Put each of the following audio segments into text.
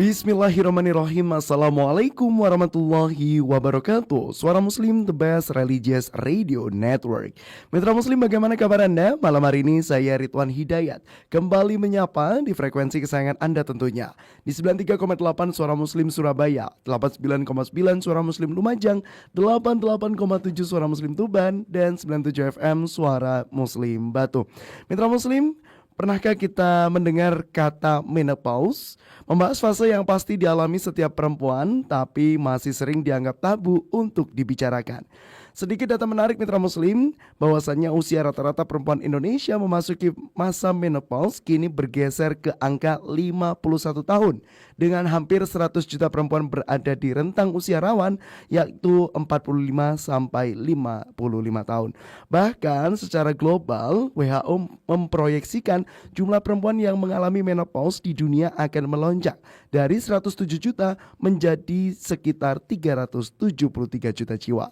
Bismillahirrahmanirrahim. Assalamualaikum warahmatullahi wabarakatuh. Suara Muslim, the best religious radio network. Mitra Muslim, bagaimana kabar Anda? Malam hari ini saya Ridwan Hidayat kembali menyapa di frekuensi kesayangan Anda tentunya, di 93,8 Suara Muslim Surabaya, 89,9 Suara Muslim Lumajang, 88,7 Suara Muslim Tuban, dan 97 FM Suara Muslim Batu. Mitra Muslim, pernahkah kita mendengar kata menopause? Membahas fase yang pasti dialami setiap perempuan, tapi masih sering dianggap tabu untuk dibicarakan. Sedikit data menarik Mitra Muslim, bahwasannya usia rata-rata perempuan Indonesia memasuki masa menopause kini bergeser ke angka 51 tahun, dengan hampir 100 juta perempuan berada di rentang usia rawan, yaitu 45 sampai 55 tahun. Bahkan secara global, WHO memproyeksikan jumlah perempuan yang mengalami menopause di dunia akan melonjak dari 107 juta menjadi sekitar 373 juta jiwa.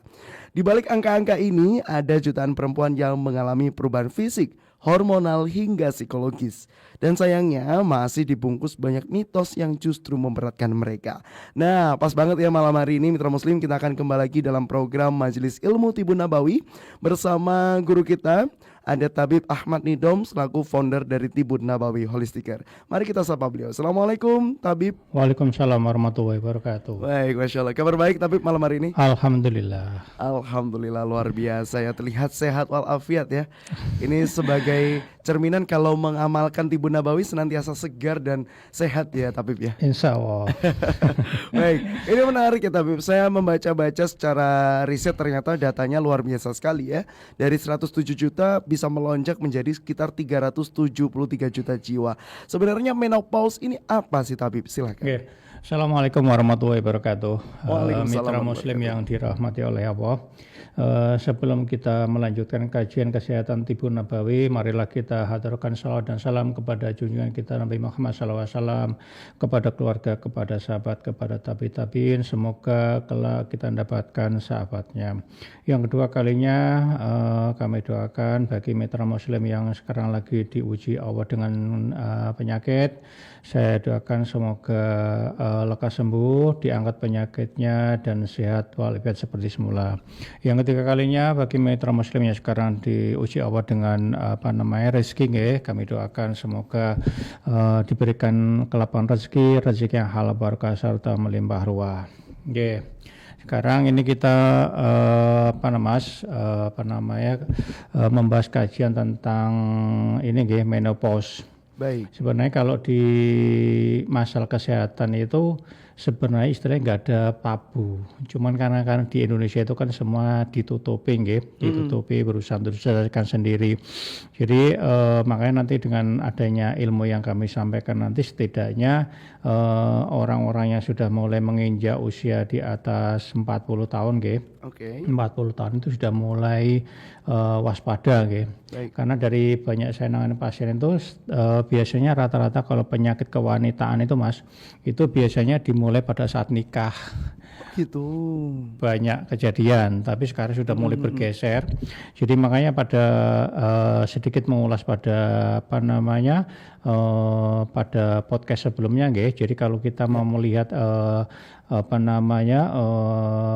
Di balik angka-angka ini, ada jutaan perempuan yang mengalami perubahan fisik, hormonal hingga psikologis. Dan sayangnya masih dibungkus banyak mitos yang justru memberatkan mereka. Nah, pas banget ya malam hari ini Mitra Muslim, kita akan kembali lagi dalam program Majelis Ilmu Tibun Nabawi bersama guru kita, ada Tabib Ahmad Nidom selaku founder dari Tibun Nabawi Holistic Care. Mari kita sapa beliau. Assalamualaikum Tabib. Waalaikumsalam warahmatullahi wabarakatuh. Baik, Masya Allah. Kabar baik Tabib malam hari ini? Alhamdulillah. Alhamdulillah, luar biasa ya. Terlihat sehat walafiat ya. Ini sebagai cerminan kalau mengamalkan Tibun Nabawi senantiasa segar dan sehat ya Tabib ya. Insya Allah. Baik, ini menarik ya Tabib. Saya membaca-baca secara riset, ternyata datanya luar biasa sekali ya. Dari 107 juta bisa melonjak menjadi sekitar 373 juta jiwa. Sebenarnya menopause ini apa sih Tabib? Silakan. Oke. Assalamualaikum warahmatullahi wabarakatuh. Waalaikumsalam Mitra Muslim yang dirahmati oleh Allah. Sebelum kita melanjutkan kajian kesehatan Tibun Nabawi, marilah kita haturkan salawat dan salam kepada junjungan kita Nabi Muhammad SAW, kepada keluarga, kepada sahabat, kepada tabi-tabiin. Semoga kelak kita mendapatkan sahabatnya. Yang kedua kalinya kami doakan bagi mitra Muslim yang sekarang lagi diuji Allah dengan penyakit. Saya doakan semoga lekas sembuh, diangkat penyakitnya dan sehat walafiat seperti semula. Yang ketiga kalinya bagi mitra Muslim yang sekarang diuji Allah dengan rezeki, kami doakan semoga diberikan kelapangan rezeki yang halal barakah serta melimpah ruah. Sekarang ini kita membahas kajian tentang ini menopause. Baik. Sebenarnya kalau di masalah kesehatan itu sebenarnya istilahnya nggak ada tabu. Cuman karena di Indonesia itu kan semua ditutupi, ditutupi, berusaha untuk diselesaikan sendiri. Jadi makanya nanti dengan adanya ilmu yang kami sampaikan nanti, setidaknya orang-orang yang sudah mulai menginjak usia di atas 40 tahun, 40 tahun itu sudah mulai waspada, karena dari banyak saya nangani pasien itu biasanya rata-rata kalau penyakit kewanitaan itu Mas, itu biasanya dimulai pada saat nikah. Gitu. Banyak kejadian, tapi sekarang sudah mulai bergeser. Jadi makanya pada sedikit mengulas pada pada podcast sebelumnya, jadi kalau kita mau melihat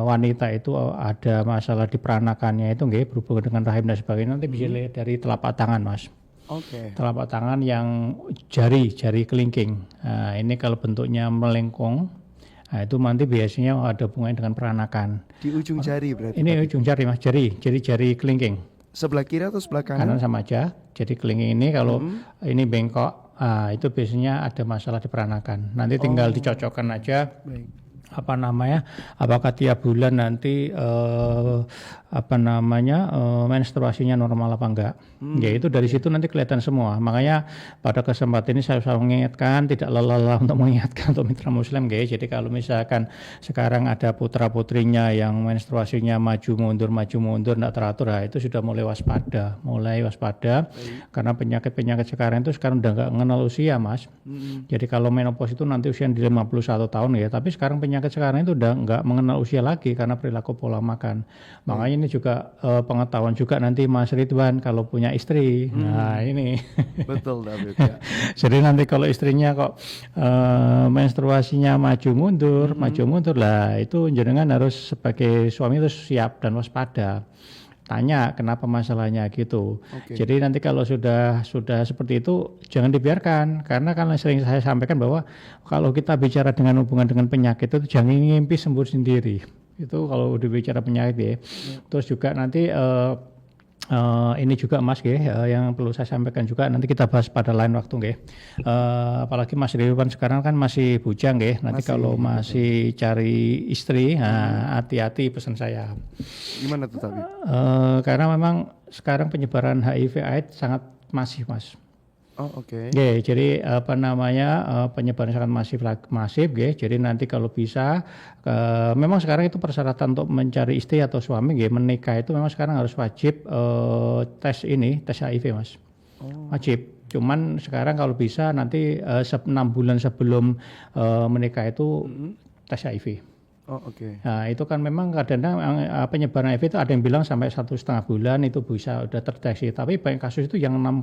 wanita itu ada masalah di peranakannya itu, berhubungan dengan rahim dan sebagainya, nanti bisa lihat dari telapak tangan Mas. Telapak tangan yang jari kelingking. Nah, ini kalau bentuknya melengkung, nah itu nanti biasanya ada hubungannya dengan peranakan. Di ujung jari berarti? Ini ujung jari Mas, jari kelingking. Sebelah kiri atau sebelah kanan? Kanan sama aja. Jadi kelingking ini kalau ini bengkok, itu biasanya ada masalah di peranakan. Nanti tinggal dicocokkan aja. Baik. Apakah tiap bulan nanti menstruasinya normal apa enggak. Ya itu dari situ nanti kelihatan semua. Makanya pada kesempatan ini saya selalu mengingatkan, tidak lelah untuk mengingatkan untuk mitra muslim, jadi kalau misalkan sekarang ada putra-putrinya yang menstruasinya maju mundur tidak teratur, itu sudah mulai waspada. Karena penyakit-penyakit sekarang itu sekarang udah enggak mengenal usia, Mas. Jadi kalau menopause itu nanti usia di 51 tahun, tapi sekarang penyakit sekarang itu udah enggak mengenal usia lagi karena perilaku pola makan. Makanya ini ini juga pengetahuan juga nanti Mas Ridwan kalau punya istri. Nah ini. Betul David ya. Jadi nanti kalau istrinya kok menstruasinya maju mundur lah, itu jenengan harus sebagai suami itu siap dan waspada. Tanya kenapa masalahnya gitu. Oke. Jadi nanti kalau sudah seperti itu jangan dibiarkan, karena kan sering saya sampaikan bahwa kalau kita bicara dengan hubungan dengan penyakit itu jangan ngimpi sembuh sendiri. Itu kalau dibicara penyakit ya. Terus juga nanti ini juga Mas yang perlu saya sampaikan juga, nanti kita bahas pada lain waktu nggih. Apalagi Mas Ridwan sekarang kan masih bujang nggih. Nanti kalau masih cari istri, hati-hati pesan saya. Gimana tuh tapi? Karena memang sekarang penyebaran HIV/AIDS sangat masif Mas. Oh oke. Jadi penyebaran sangat masif, jadi nanti kalau bisa, memang sekarang itu persyaratan untuk mencari istri atau suami, menikah itu memang sekarang harus wajib tes HIV Mas, wajib. Cuman sekarang kalau bisa nanti 6 bulan sebelum menikah itu tes HIV. Oh oke. Nah itu kan memang kadang-kadang penyebaran HIV itu ada yang bilang sampai 1,5 bulan itu bisa udah terdeteksi, tapi banyak kasus itu yang 5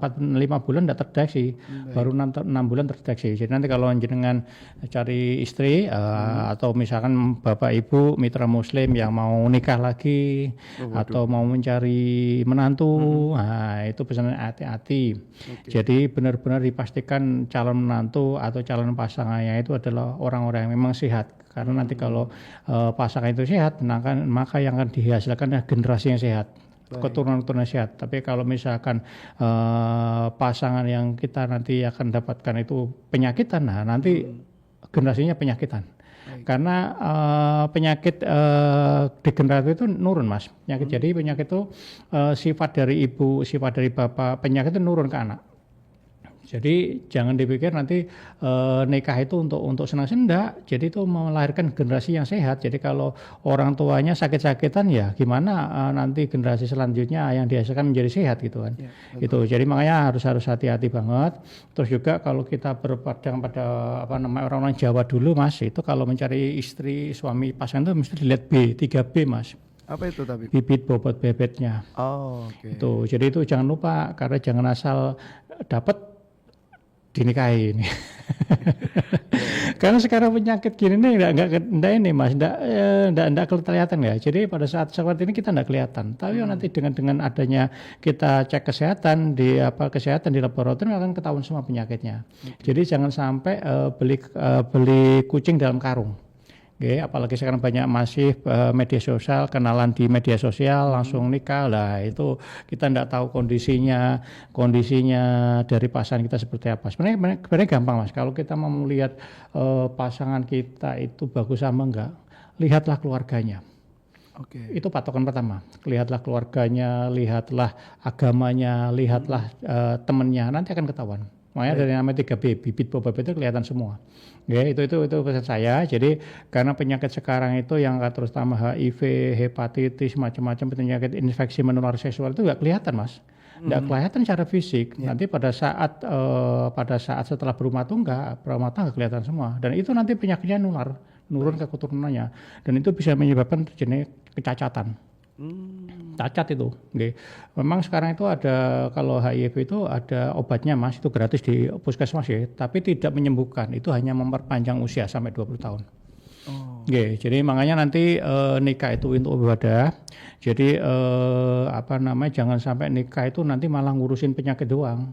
bulan tidak terdeteksi, baru 6 bulan terdeteksi. Jadi nanti kalau jenengan cari istri atau misalkan bapak ibu mitra muslim yang mau nikah lagi atau mau mencari menantu, nah itu pesan hati-hati. Jadi benar-benar dipastikan calon menantu atau calon pasangannya itu adalah orang-orang yang memang sehat. Karena nanti kalau pasangan itu sehat, maka yang akan dihasilkan adalah generasi yang sehat, keturunan-keturunan sehat. Tapi kalau misalkan pasangan yang kita nanti akan dapatkan itu penyakitan, nah nanti generasinya penyakitan. Karena penyakit degeneratif itu nurun Mas. Jadi penyakit itu sifat dari ibu, sifat dari bapak, penyakit itu nurun ke anak. Jadi jangan dipikir nanti nikah itu untuk senang-senang, enggak. Jadi itu melahirkan generasi yang sehat. Jadi kalau orang tuanya sakit-sakitan ya gimana nanti generasi selanjutnya yang dihasilkan menjadi sehat gitu kan. Ya, itu. Jadi makanya harus hati-hati banget. Terus juga kalau kita berpegang pada orang-orang Jawa dulu Mas, itu kalau mencari istri, suami, pasangan itu mesti dilihat 3B Mas. Apa itu tapi? Bibit bobot bebetnya. Oh oke. Itu. Jadi itu jangan lupa, karena jangan asal dapat dinikahi ini. Karena sekarang penyakit gini nih enggak ini Mas, enggak kelihatan ya. Jadi pada saat seperti ini kita enggak kelihatan. Tapi nanti dengan adanya kita cek kesehatan di laboratorium akan ketahuan semua penyakitnya. Jadi jangan sampai beli kucing dalam karung. Apalagi sekarang banyak masif media sosial, kenalan di media sosial langsung nikah lah, itu kita tidak tahu kondisinya dari pasangan kita seperti apa. Sebenarnya gampang Mas, kalau kita mau melihat pasangan kita itu bagus sama enggak, lihatlah keluarganya. Itu patokan pertama. Lihatlah keluarganya, lihatlah agamanya, lihatlah temannya, nanti akan ketahuan. Makanya dari nama 3B, bibit bobot itu kelihatan semua. Itu pesan saya. Jadi karena penyakit sekarang itu yang terutama HIV, hepatitis, macam-macam penyakit infeksi menular seksual itu nggak kelihatan Mas. Nggak kelihatan secara fisik. Nanti pada saat setelah berumah tangga kelihatan semua. Dan itu nanti penyakitnya nurun ke keturunannya. Dan itu bisa menyebabkan jenis kecacatan. Cacat itu. Memang sekarang itu ada, kalau HIV itu ada obatnya Mas, itu gratis di puskesmas ya, tapi tidak menyembuhkan, itu hanya memperpanjang usia sampai 20 tahun. Jadi makanya nanti nikah itu untuk ibadah. Jadi jangan sampai nikah itu nanti malah ngurusin penyakit doang.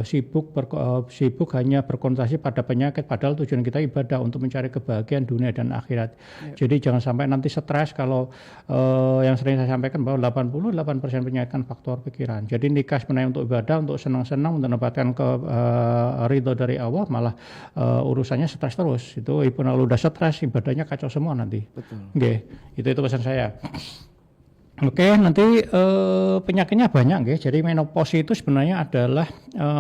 Sibuk hanya berkonsentrasi pada penyakit, padahal tujuan kita ibadah untuk mencari kebahagiaan dunia dan akhirat. Jadi jangan sampai nanti stres. Kalau yang sering saya sampaikan bahwa 88% penyakit kan faktor pikiran. Jadi nikah sebenarnya untuk ibadah, untuk senang-senang, untuk mendapatkan ridho dari Allah, malah urusannya stres terus. Itu ibu kalau udah stres, ibadahnya kacau semua nanti. Itu pesan saya. Nanti penyakitnya banyak, Jadi menopause itu sebenarnya adalah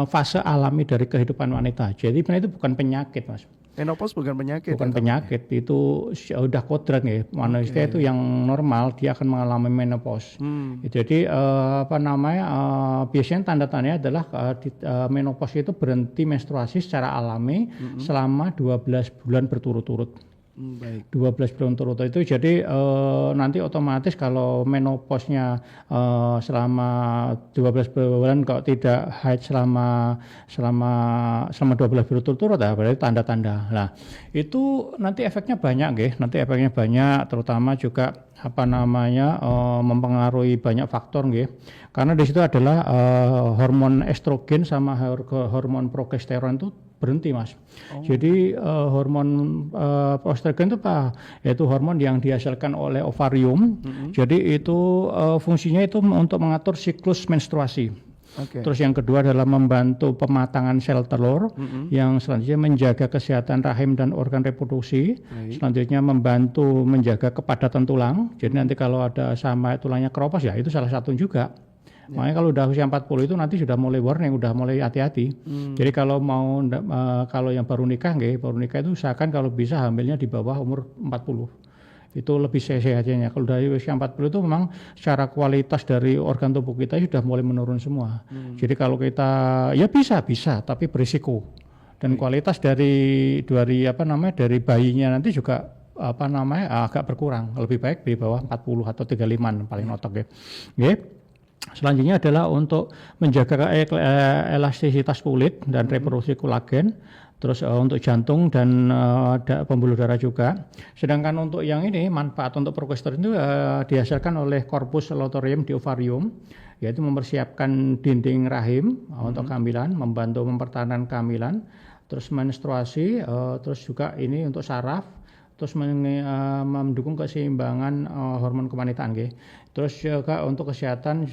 fase alami dari kehidupan wanita. Jadi sebenarnya itu bukan penyakit, Mas. Menopause bukan penyakit. Bukan penyakit, itu sudah kodrat manusia itu yang normal dia akan mengalami menopause. Jadi biasanya tanda-tandanya adalah menopause itu berhenti menstruasi secara alami selama 12 bulan berturut-turut. Baik. 12 bulan turut itu, jadi nanti otomatis kalau menopause-nya selama 12 bulan kok tidak haid selama 12 bulan turut ya, berarti tanda-tanda. Nah, itu nanti efeknya banyak nggih, terutama juga mempengaruhi banyak faktor nggih. Karena di situ adalah hormon estrogen sama hormon progesteron itu berhenti, Mas. Jadi hormon estrogen itu apa? Yaitu hormon yang dihasilkan oleh ovarium. Jadi itu fungsinya itu untuk mengatur siklus menstruasi. Terus yang kedua adalah membantu pematangan sel telur, yang selanjutnya menjaga kesehatan rahim dan organ reproduksi. Selanjutnya membantu menjaga kepadatan tulang. Jadi nanti kalau ada sama tulangnya keropos ya itu salah satu juga. Makanya kalau udah usia 40 itu nanti sudah mulai warning, udah mulai hati-hati. Jadi kalau kalau yang baru nikah itu usahakan kalau bisa hamilnya di bawah umur 40. Itu lebih sehatnya. Kalau dari usia 40 itu memang secara kualitas dari organ tubuh kita sudah mulai menurun semua. Jadi kalau kita ya bisa tapi berisiko. Dan kualitas dari bayinya nanti juga agak berkurang. Lebih baik di bawah 40 atau 35 paling notok ya. Selanjutnya adalah untuk menjaga elastisitas kulit dan reproduksi kolagen, terus untuk jantung dan pembuluh darah juga. Sedangkan untuk yang ini manfaat untuk progesteron itu dihasilkan oleh corpus luteum di ovarium, yaitu mempersiapkan dinding rahim untuk kehamilan, membantu mempertahankan kehamilan, terus menstruasi, terus juga ini untuk saraf, terus mendukung keseimbangan hormon kewanitaan terus juga untuk kesehatan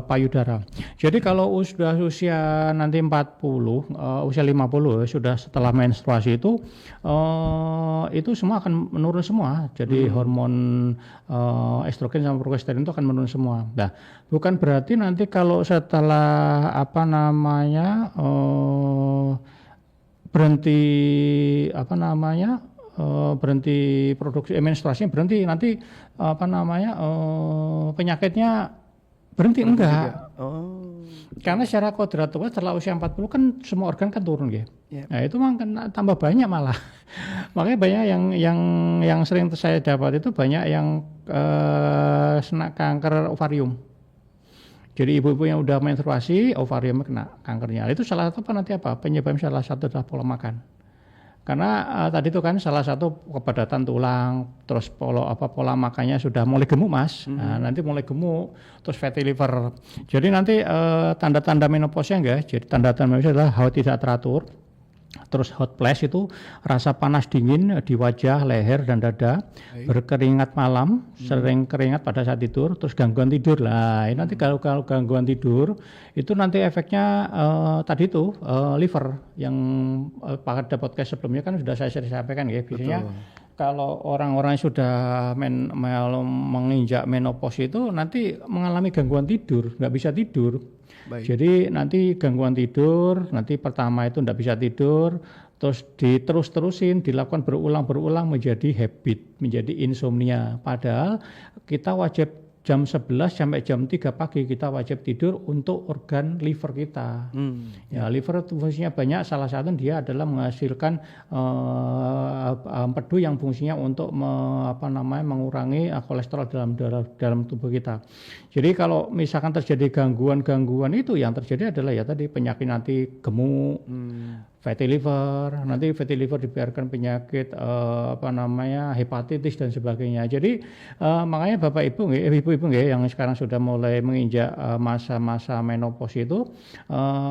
payudara. Jadi kalau sudah usia nanti 40, usia 50 sudah setelah menstruasi itu semua akan menurun semua. Jadi hormon estrogen sama progesteron itu akan menurun semua. Nah, bukan berarti nanti kalau setelah berhenti produksi menstruasinya berhenti nanti penyakitnya berhenti enggak. Karena secara kodratur setelah usia 40 kan semua organ kan turun Nah, itu makan tambah banyak malah. Makanya banyak yang sering saya dapat itu banyak yang kanker ovarium. Jadi ibu-ibu yang udah menstruasi ovariumnya kena kankernya. Itu salah satu penyebabnya salah satu adalah pola makan. Karena tadi itu kan salah satu kepadatan tulang, terus pola makannya sudah mulai gemuk, Mas. Nah, nanti mulai gemuk, terus fatty liver. Jadi nanti tanda-tanda menopause-nya jadi tanda-tanda menopause adalah haid tidak teratur. Terus hot flash itu rasa panas dingin di wajah, leher dan dada, berkeringat malam, sering keringat pada saat tidur, terus gangguan tidur. Nah, ini nanti kalau gangguan tidur itu nanti efeknya tadi itu liver yang pada podcast sebelumnya kan sudah saya sampaikan biasanya. Kalau orang-orang yang sudah menginjak menopause itu nanti mengalami gangguan tidur, nggak bisa tidur. Jadi nanti gangguan tidur, nanti pertama itu tidak bisa tidur, terus diterus-terusin, dilakukan berulang-berulang menjadi habit, menjadi insomnia. Padahal kita wajib jam 11 sampai jam 3 pagi kita wajib tidur untuk organ liver kita. Ya, liver itu fungsinya banyak, salah satu dia adalah menghasilkan empedu yang fungsinya untuk mengurangi kolesterol dalam tubuh kita. Jadi kalau misalkan terjadi gangguan-gangguan itu yang terjadi adalah ya tadi penyakit nanti gemuk, fatty liver, nanti fatty liver dibiarkan penyakit hepatitis dan sebagainya. Jadi makanya Bapak Ibu yang sekarang sudah mulai menginjak masa-masa menopause itu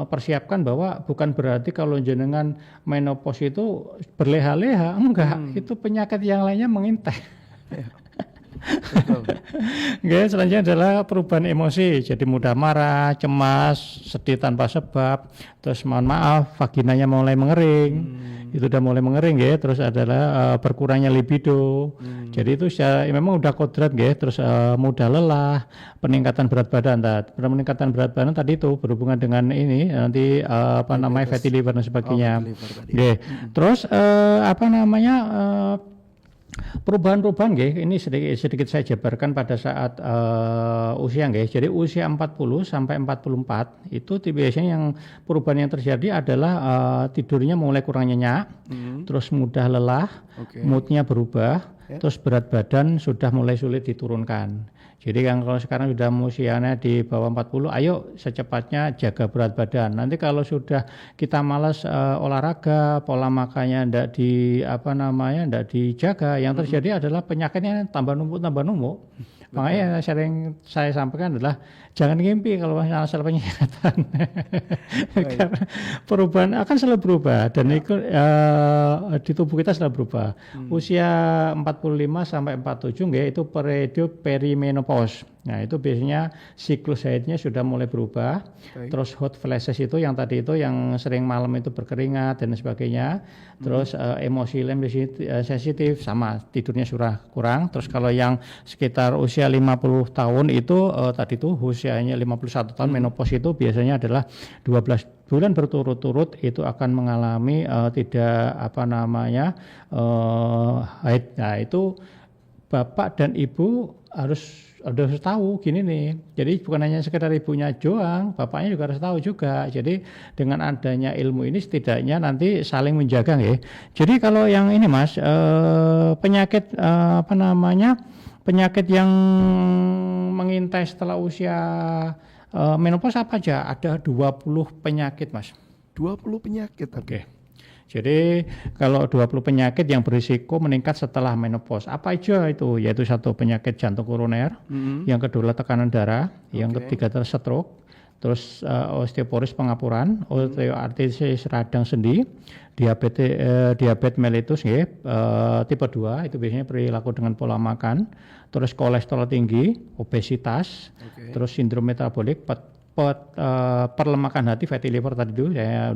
persiapkan bahwa bukan berarti kalau jenengan menopause itu berleha-leha, enggak, itu penyakit yang lainnya mengintai. Selanjutnya adalah perubahan emosi, jadi mudah marah, cemas, sedih tanpa sebab, terus mohon maaf vaginanya mulai mengering, itu udah mulai mengering terus adalah berkurangnya libido, jadi itu memang udah kodrat terus mudah lelah, peningkatan berat badan. Peningkatan berat badan tadi itu berhubungan dengan ini nanti fatty liver dan sebagainya. Terus Perubahan-perubahan nggih, ini sedikit saya jabarkan pada saat usia nggih. Jadi usia 40 sampai 44 itu biasanya yang perubahan yang terjadi adalah tidurnya mulai kurang nyenyak, terus mudah lelah, moodnya berubah, terus berat badan sudah mulai sulit diturunkan. Jadi kalau sekarang sudah usianya di bawah 40, ayo secepatnya jaga berat badan. Nanti kalau sudah kita malas olahraga, pola makannya enggak dijaga, yang terjadi adalah penyakitnya tambah numpuk. Makanya sering saya sampaikan adalah jangan ngimpi kalau masalah penyihatan. Karena perubahan akan selalu berubah dan itu di tubuh kita selalu berubah. Usia 45 sampai 47 nggih, itu perimenopause. Nah, itu biasanya siklus haidnya sudah mulai berubah. Terus hot flashes itu yang tadi itu yang sering malam itu berkeringat dan sebagainya. Terus emosi sensitif sama tidurnya sudah kurang. Terus kalau yang sekitar usia 50 tahun itu tadi itu usianya 51 tahun menopause itu biasanya adalah 12 bulan berturut-turut itu akan mengalami haid. Nah, itu Bapak dan Ibu harus tahu gini nih. Jadi bukan hanya sekedar ibunya doang, bapaknya juga harus tahu juga. Jadi dengan adanya ilmu ini setidaknya nanti saling menjaga ya. Jadi kalau yang ini Mas, penyakit penyakit yang mengintai setelah usia menopause apa aja? Ada 20 penyakit Mas. 20 penyakit. Oke. Jadi kalau 20 penyakit yang berisiko meningkat setelah menopause, apa aja itu? Yaitu satu penyakit jantung koroner, yang kedua tekanan darah, yang ketiga stroke, terus osteoporosis pengapuran, osteoartritis radang sendi, diabetes mellitus tipe 2 itu biasanya perilaku dengan pola makan, terus kolesterol tinggi, obesitas, terus sindrom metabolik, perlemakan hati, fatty liver tadi itu saya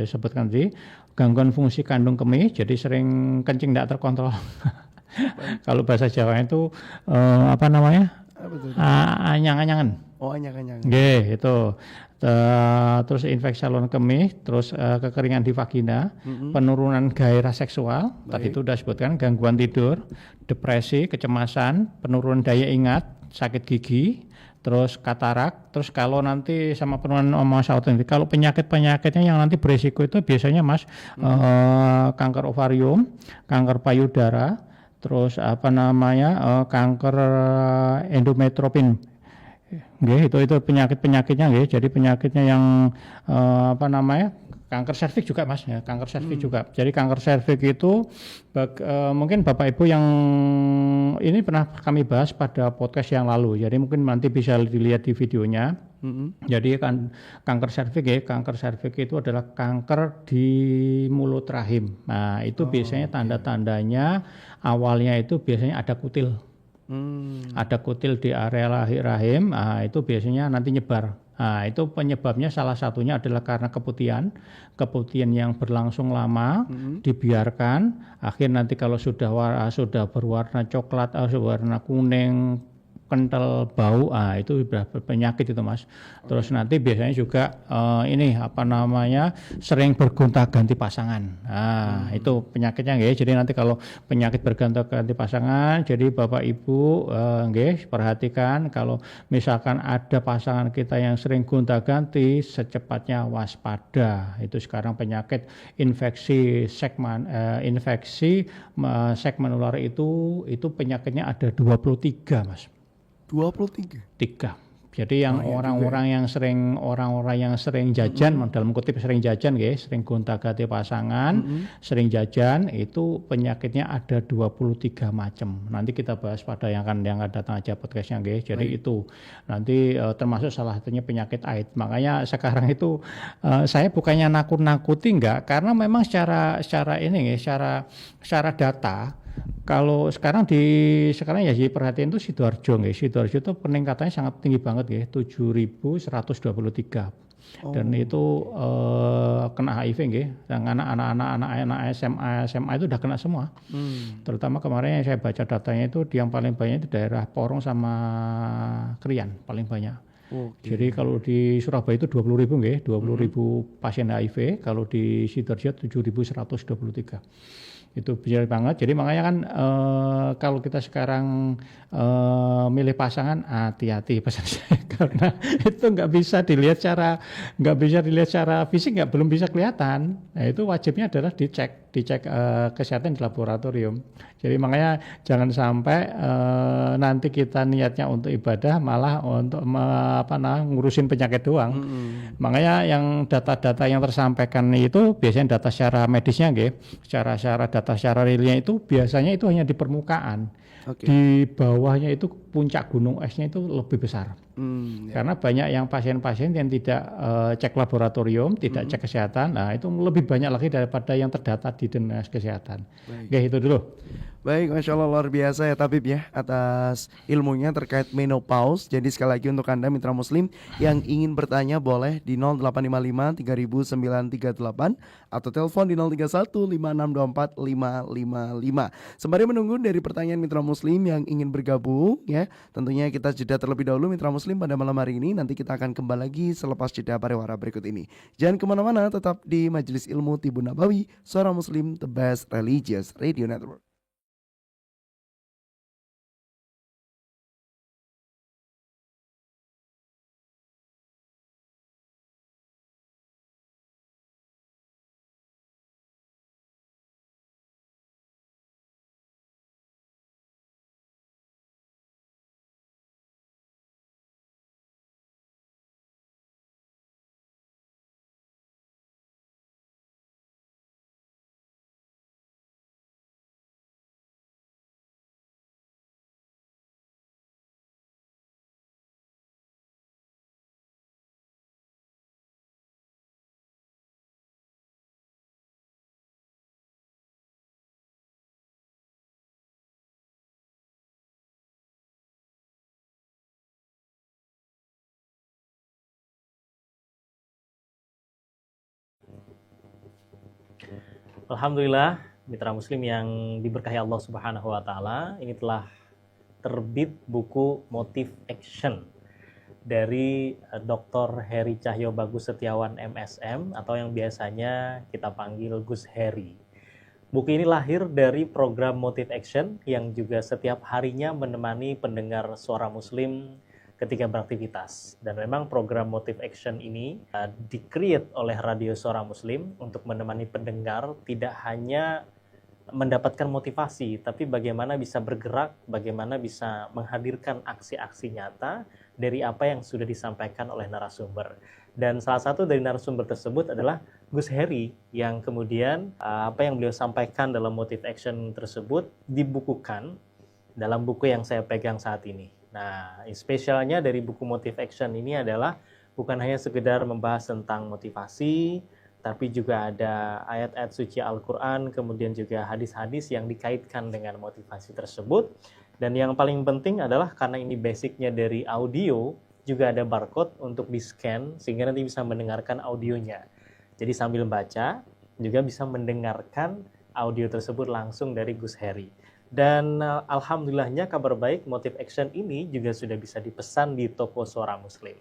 sebutkan tadi, gangguan fungsi kandung kemih, jadi sering kencing tidak terkontrol. Kalau bahasa Jawa itu anyang-anyangan. Oh, anyang-anyangan. Itu. Terus infeksi saluran kemih, terus kekeringan di vagina, penurunan gairah seksual, tadi itu sudah sebutkan, gangguan tidur, depresi, kecemasan, penurunan daya ingat, sakit gigi, terus katarak, terus kalau nanti sama penurunan kalau penyakitnya yang nanti berisiko itu biasanya Mas kanker ovarium, kanker payudara, terus kanker endometrium. Itu penyakitnya jadi penyakitnya yang kanker serviks juga Mas ya, kanker serviks juga. Jadi kanker serviks itu mungkin Bapak Ibu yang ini pernah kami bahas pada podcast yang lalu. Jadi mungkin nanti bisa dilihat di videonya. Jadi kanker serviks itu adalah kanker di mulut rahim. Nah, itu biasanya tanda-tandanya awalnya itu biasanya ada kutil. Ada kutil di area rahim, itu biasanya nanti nyebar. Nah, itu penyebabnya salah satunya adalah karena keputihan yang berlangsung lama, dibiarkan, akhir nanti kalau sudah berwarna coklat, warna kuning, kental, bau, itu penyakit itu Mas. Terus nanti biasanya juga sering bergonta-ganti pasangan. Itu penyakitnya nggih. Jadi nanti kalau penyakit bergonta-ganti pasangan, jadi Bapak Ibu perhatikan kalau misalkan ada pasangan kita yang sering gonta-ganti, secepatnya waspada. Itu sekarang penyakit infeksi segmen ular itu penyakitnya ada 23 Mas. 3. Jadi yang orang-orang yang sering jajan, dalam kutip sering jajan sering gonta-ganti pasangan, sering jajan, itu penyakitnya ada 23 macam. Nanti kita bahas pada yang akan datang aja podcastnya Jadi itu nanti termasuk salah satunya penyakit AIDS. Makanya sekarang itu saya bukannya nakut-nakuti karena memang secara data. Kalau sekarang ya perhatian itu Sidoarjo Sidoarjo itu peningkatannya sangat tinggi banget 7.123. Dan itu kena HIV dan anak-anak SMA itu udah kena semua. Terutama kemarin yang saya baca datanya itu yang paling banyak itu daerah Porong sama Krian paling banyak. Jadi kalau di Surabaya itu 20.000 20.000 pasien HIV, kalau di Sidoarjo 7.123. Itu bisa banget. Jadi makanya kan kalau kita sekarang milih pasangan, hati-hati pesan saya karena itu nggak bisa dilihat secara fisik, belum bisa kelihatan. Nah itu wajibnya adalah dicek kesehatan di laboratorium. Jadi makanya jangan sampai nanti kita niatnya untuk ibadah malah untuk ngurusin penyakit doang. Makanya yang data-data yang tersampaikan itu biasanya data secara medisnya, secara data secara realnya itu biasanya itu hanya di permukaan. Oke. Di bawahnya itu puncak gunung esnya itu lebih besar. Ya. Karena banyak yang pasien-pasien yang tidak cek laboratorium, tidak cek kesehatan, nah itu lebih banyak lagi daripada yang terdata di dinas kesehatan. Oke, itu dulu. Baik, Masya Allah luar biasa ya Tabib ya atas ilmunya terkait menopause. Jadi sekali lagi untuk Anda mitra muslim yang ingin bertanya boleh di 0855 3938 atau telepon di 031 5624 555. Sembari menunggu dari pertanyaan mitra muslim yang ingin bergabung ya, tentunya kita jeda terlebih dahulu mitra muslim pada malam hari ini. Nanti kita akan kembali lagi selepas jeda pariwara berikut ini. Jangan kemana-mana, tetap di Majelis Ilmu Tibun Nabawi, Suara Muslim, The Best Religious Radio Network. Alhamdulillah, mitra muslim yang diberkahi Allah Subhanahu wa taala, ini telah terbit buku Motive Action dari Dr. Heri Cahyo Bagus Setiawan MSM atau yang biasanya kita panggil Gus Heri. Buku ini lahir dari program Motive Action yang juga setiap harinya menemani pendengar suara muslim ketika beraktivitas. Dan memang program Motive Action ini di-create oleh Radio Suara Muslim untuk menemani pendengar tidak hanya mendapatkan motivasi, tapi bagaimana bisa bergerak, bagaimana bisa menghadirkan aksi-aksi nyata dari apa yang sudah disampaikan oleh narasumber. Dan salah satu dari narasumber tersebut adalah Gus Heri, yang kemudian apa yang beliau sampaikan dalam Motive Action tersebut dibukukan dalam buku yang saya pegang saat ini. Nah, spesialnya dari buku Motive Action ini adalah bukan hanya sekedar membahas tentang motivasi, tapi juga ada ayat-ayat suci Al-Quran, kemudian juga hadis-hadis yang dikaitkan dengan motivasi tersebut. Dan yang paling penting adalah karena ini basicnya dari audio, juga ada barcode untuk di-scan, sehingga nanti bisa mendengarkan audionya. Jadi sambil baca, juga bisa mendengarkan audio tersebut langsung dari Gus Heri. Dan alhamdulillahnya kabar baik, Motive Action ini juga sudah bisa dipesan di toko Suara Muslim.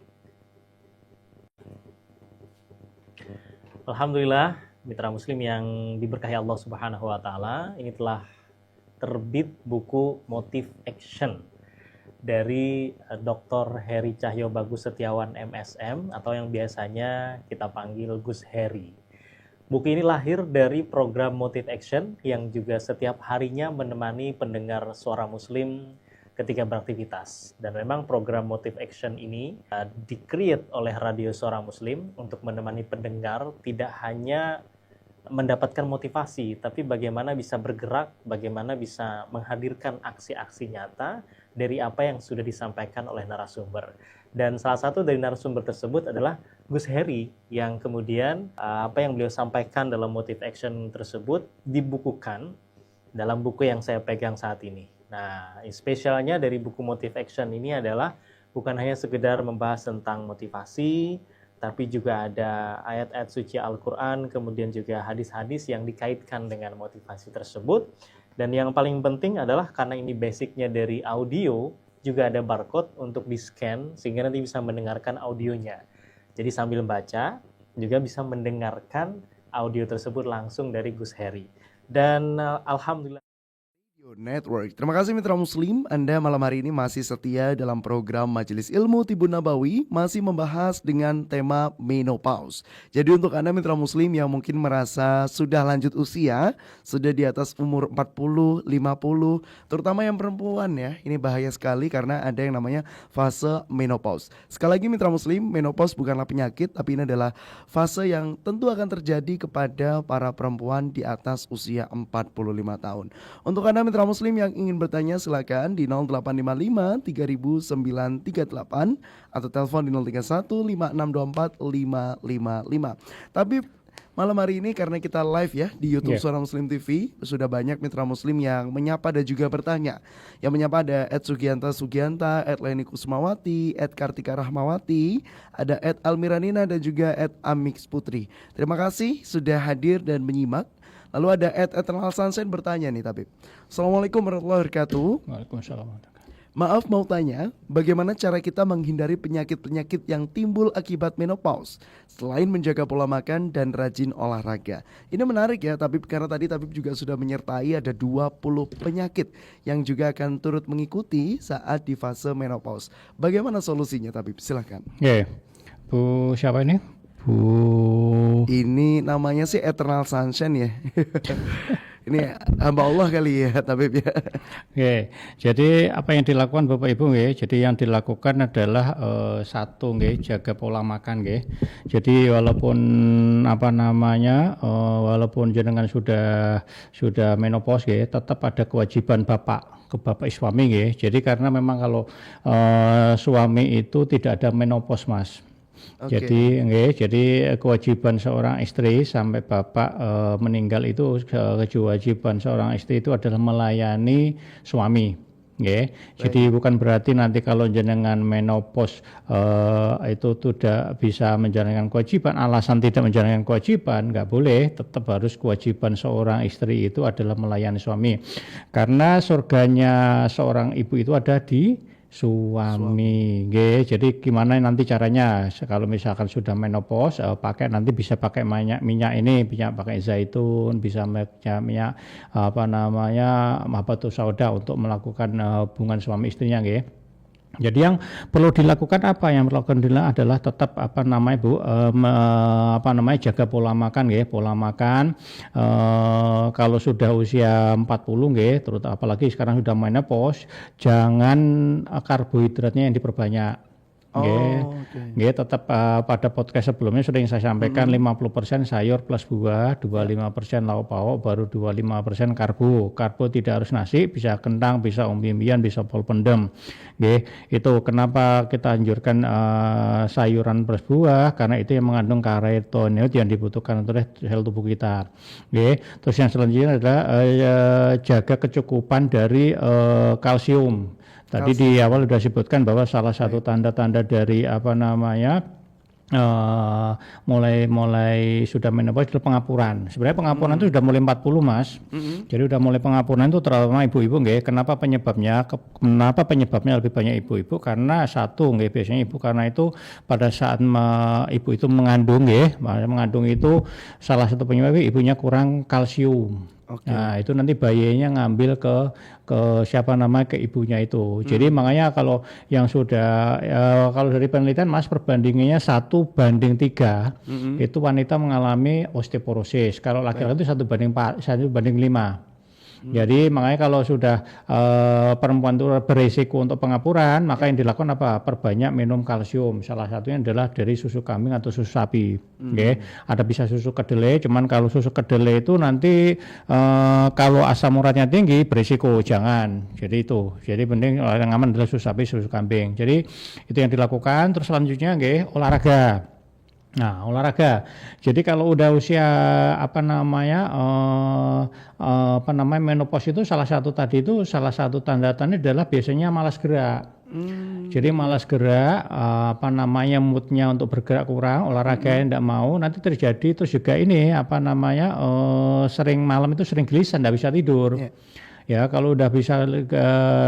Alhamdulillah, mitra muslim yang diberkahi Allah Subhanahu wa taala, ini telah terbit buku Motive Action dari Dr. Heri Cahyo Bagus Setiawan MSM atau yang biasanya kita panggil Gus Heri. Buku ini lahir dari program Motive Action yang juga setiap harinya menemani pendengar suara muslim ketika beraktivitas. Dan memang program Motive Action ini di-create oleh Radio Suara Muslim untuk menemani pendengar tidak hanya mendapatkan motivasi, tapi bagaimana bisa bergerak, bagaimana bisa menghadirkan aksi-aksi nyata dari apa yang sudah disampaikan oleh narasumber. Dan salah satu dari narasumber tersebut adalah Gus Heri, yang kemudian apa yang beliau sampaikan dalam Motive Action tersebut dibukukan dalam buku yang saya pegang saat ini. Nah, spesialnya dari buku Motive Action ini adalah bukan hanya sekedar membahas tentang motivasi, tapi juga ada ayat-ayat suci Al-Quran, kemudian juga hadis-hadis yang dikaitkan dengan motivasi tersebut. Dan yang paling penting adalah karena ini basicnya dari audio, juga ada barcode untuk di-scan, sehingga nanti bisa mendengarkan audionya. Jadi sambil baca, juga bisa mendengarkan audio tersebut langsung dari Gus Heri. Dan alhamdulillah Network. Terima kasih Mitra Muslim, Anda malam hari ini masih setia dalam program Majelis Ilmu Tibun Nabawi, masih membahas dengan tema menopause. Jadi untuk Anda Mitra Muslim yang mungkin merasa sudah lanjut usia, sudah di atas umur 40, 50, terutama yang perempuan ya, ini bahaya sekali karena ada yang namanya fase menopause. Sekali lagi Mitra Muslim, menopause bukanlah penyakit, tapi ini adalah fase yang tentu akan terjadi kepada para perempuan di atas usia 45 tahun. Untuk Anda Mitra Muslim yang ingin bertanya silakan di 0855 3938 atau telepon di 031 5624 555. Tapi malam hari ini karena kita live ya di YouTube Suara Muslim TV, sudah banyak Mitra Muslim yang menyapa dan juga bertanya. Yang menyapa ada @Sugianta, @Leni Kusmawati, @Kartika Rahmawati, ada @Almiranina dan juga @Amix Putri. Terima kasih sudah hadir dan menyimak. Lalu ada Eternal Sunshine bertanya nih Tabib. Assalamualaikum warahmatullahi wabarakatuh. Waalaikumsalam. Maaf mau tanya, bagaimana cara kita menghindari penyakit-penyakit yang timbul akibat menopause selain menjaga pola makan dan rajin olahraga? Ini menarik ya Tabib, karena tadi Tabib juga sudah menyertai ada 20 penyakit yang juga akan turut mengikuti saat di fase menopause. Bagaimana solusinya Tabib? Silahkan. Bu siapa ini? Bu Ini namanya sih Eternal Sunshine ya. Ini hamba Allah kali ya Tabib ya. Jadi apa yang dilakukan Bapak Ibu nggih? Jadi yang dilakukan adalah satu nggih, jaga pola makan nggih. Jadi walaupun walaupun jenengan sudah menopause nggih, tetap ada kewajiban Bapak ke Bapak suami nggih. Jadi karena memang kalau suami itu tidak ada menopause Mas. Okay. Jadi kewajiban seorang istri sampai bapak meninggal itu, kewajiban seorang istri itu adalah melayani suami. Jadi bukan berarti nanti kalau jenengan menopause itu tidak bisa menjalankan kewajiban, alasan tidak menjalankan kewajiban nggak boleh, tetap harus kewajiban seorang istri itu adalah melayani suami. Karena surganya seorang ibu itu ada di suami. Jadi gimana nanti caranya kalau misalkan sudah menopause, pakai nanti bisa pakai minyak ini, bisa pakai zaitun, bisa minyak habatus sauda untuk melakukan hubungan suami istrinya Jadi yang perlu dilakukan adalah tetap jaga pola makan pola makan. Kalau sudah usia 40 terutama apalagi sekarang sudah menopause, jangan karbohidratnya yang diperbanyak. Tetap pada podcast sebelumnya sudah yang saya sampaikan 50% sayur plus buah, 25% lauk pauk, baru 25% karbo. Karbo tidak harus nasi, bisa kentang, bisa umbi-umbian, bisa pol pendem. Itu kenapa kita anjurkan sayuran plus buah, karena itu yang mengandung karotenoid yang dibutuhkan oleh sel tubuh kita. Terus yang selanjutnya adalah jaga kecukupan dari kalsium. Tadi di awal sudah sebutkan bahwa salah satu tanda-tanda dari mulai sudah menopause adalah pengapuran. Sebenarnya pengapuran itu sudah mulai 40 Mas. Jadi sudah mulai pengapuran itu terutama ibu-ibu Kenapa penyebabnya? Kenapa penyebabnya lebih banyak ibu-ibu? Karena satu biasanya ibu karena itu pada saat ibu itu mengandung mengandung itu salah satu penyebab ibunya kurang kalsium. Nah itu nanti bayinya ngambil ke ibunya itu. Jadi makanya kalau yang sudah kalau dari penelitian Mas perbandingannya 1:3 itu wanita mengalami osteoporosis. Kalau laki-laki itu 1:5. Jadi makanya kalau sudah perempuan itu berisiko untuk pengapuran, maka yang dilakukan perbanyak minum kalsium. Salah satunya adalah dari susu kambing atau susu sapi. Ada bisa susu kedelai, cuman kalau susu kedelai itu nanti kalau asam uratnya tinggi berisiko, jangan. Jadi penting yang aman adalah susu sapi, susu kambing. Jadi itu yang dilakukan. Terus selanjutnya olahraga. Nah olahraga. Jadi kalau udah usia menopause itu salah satu tanda-tandanya adalah biasanya malas gerak. Jadi malas gerak, moodnya untuk bergerak kurang, olahraga yang tidak mau, nanti terjadi terus juga ini sering malam itu sering gelisah, tidak bisa tidur. Ya, kalau udah bisa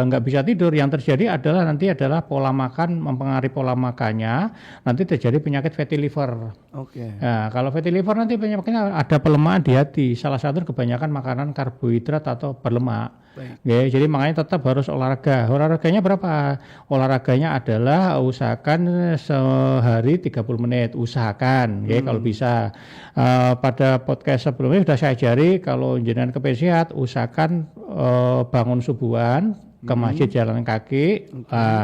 nggak bisa tidur, yang terjadi adalah pola makan mempengaruhi pola makannya, nanti terjadi penyakit fatty liver. Oke. Nah, kalau fatty liver nanti penyakitnya ada pelemahan di hati. Salah satu kebanyakan makanan karbohidrat atau berlemak. Baik. Ya, jadi makanya tetap harus olahraga. Olahraganya berapa? Olahraganya adalah usahakan sehari 30 menit. Usahakan, ya kalau bisa. Pada podcast sebelumnya sudah saya ajari kalau jenengan kepengen sehat, usahakan bangun subuhan ke masjid jalan kaki.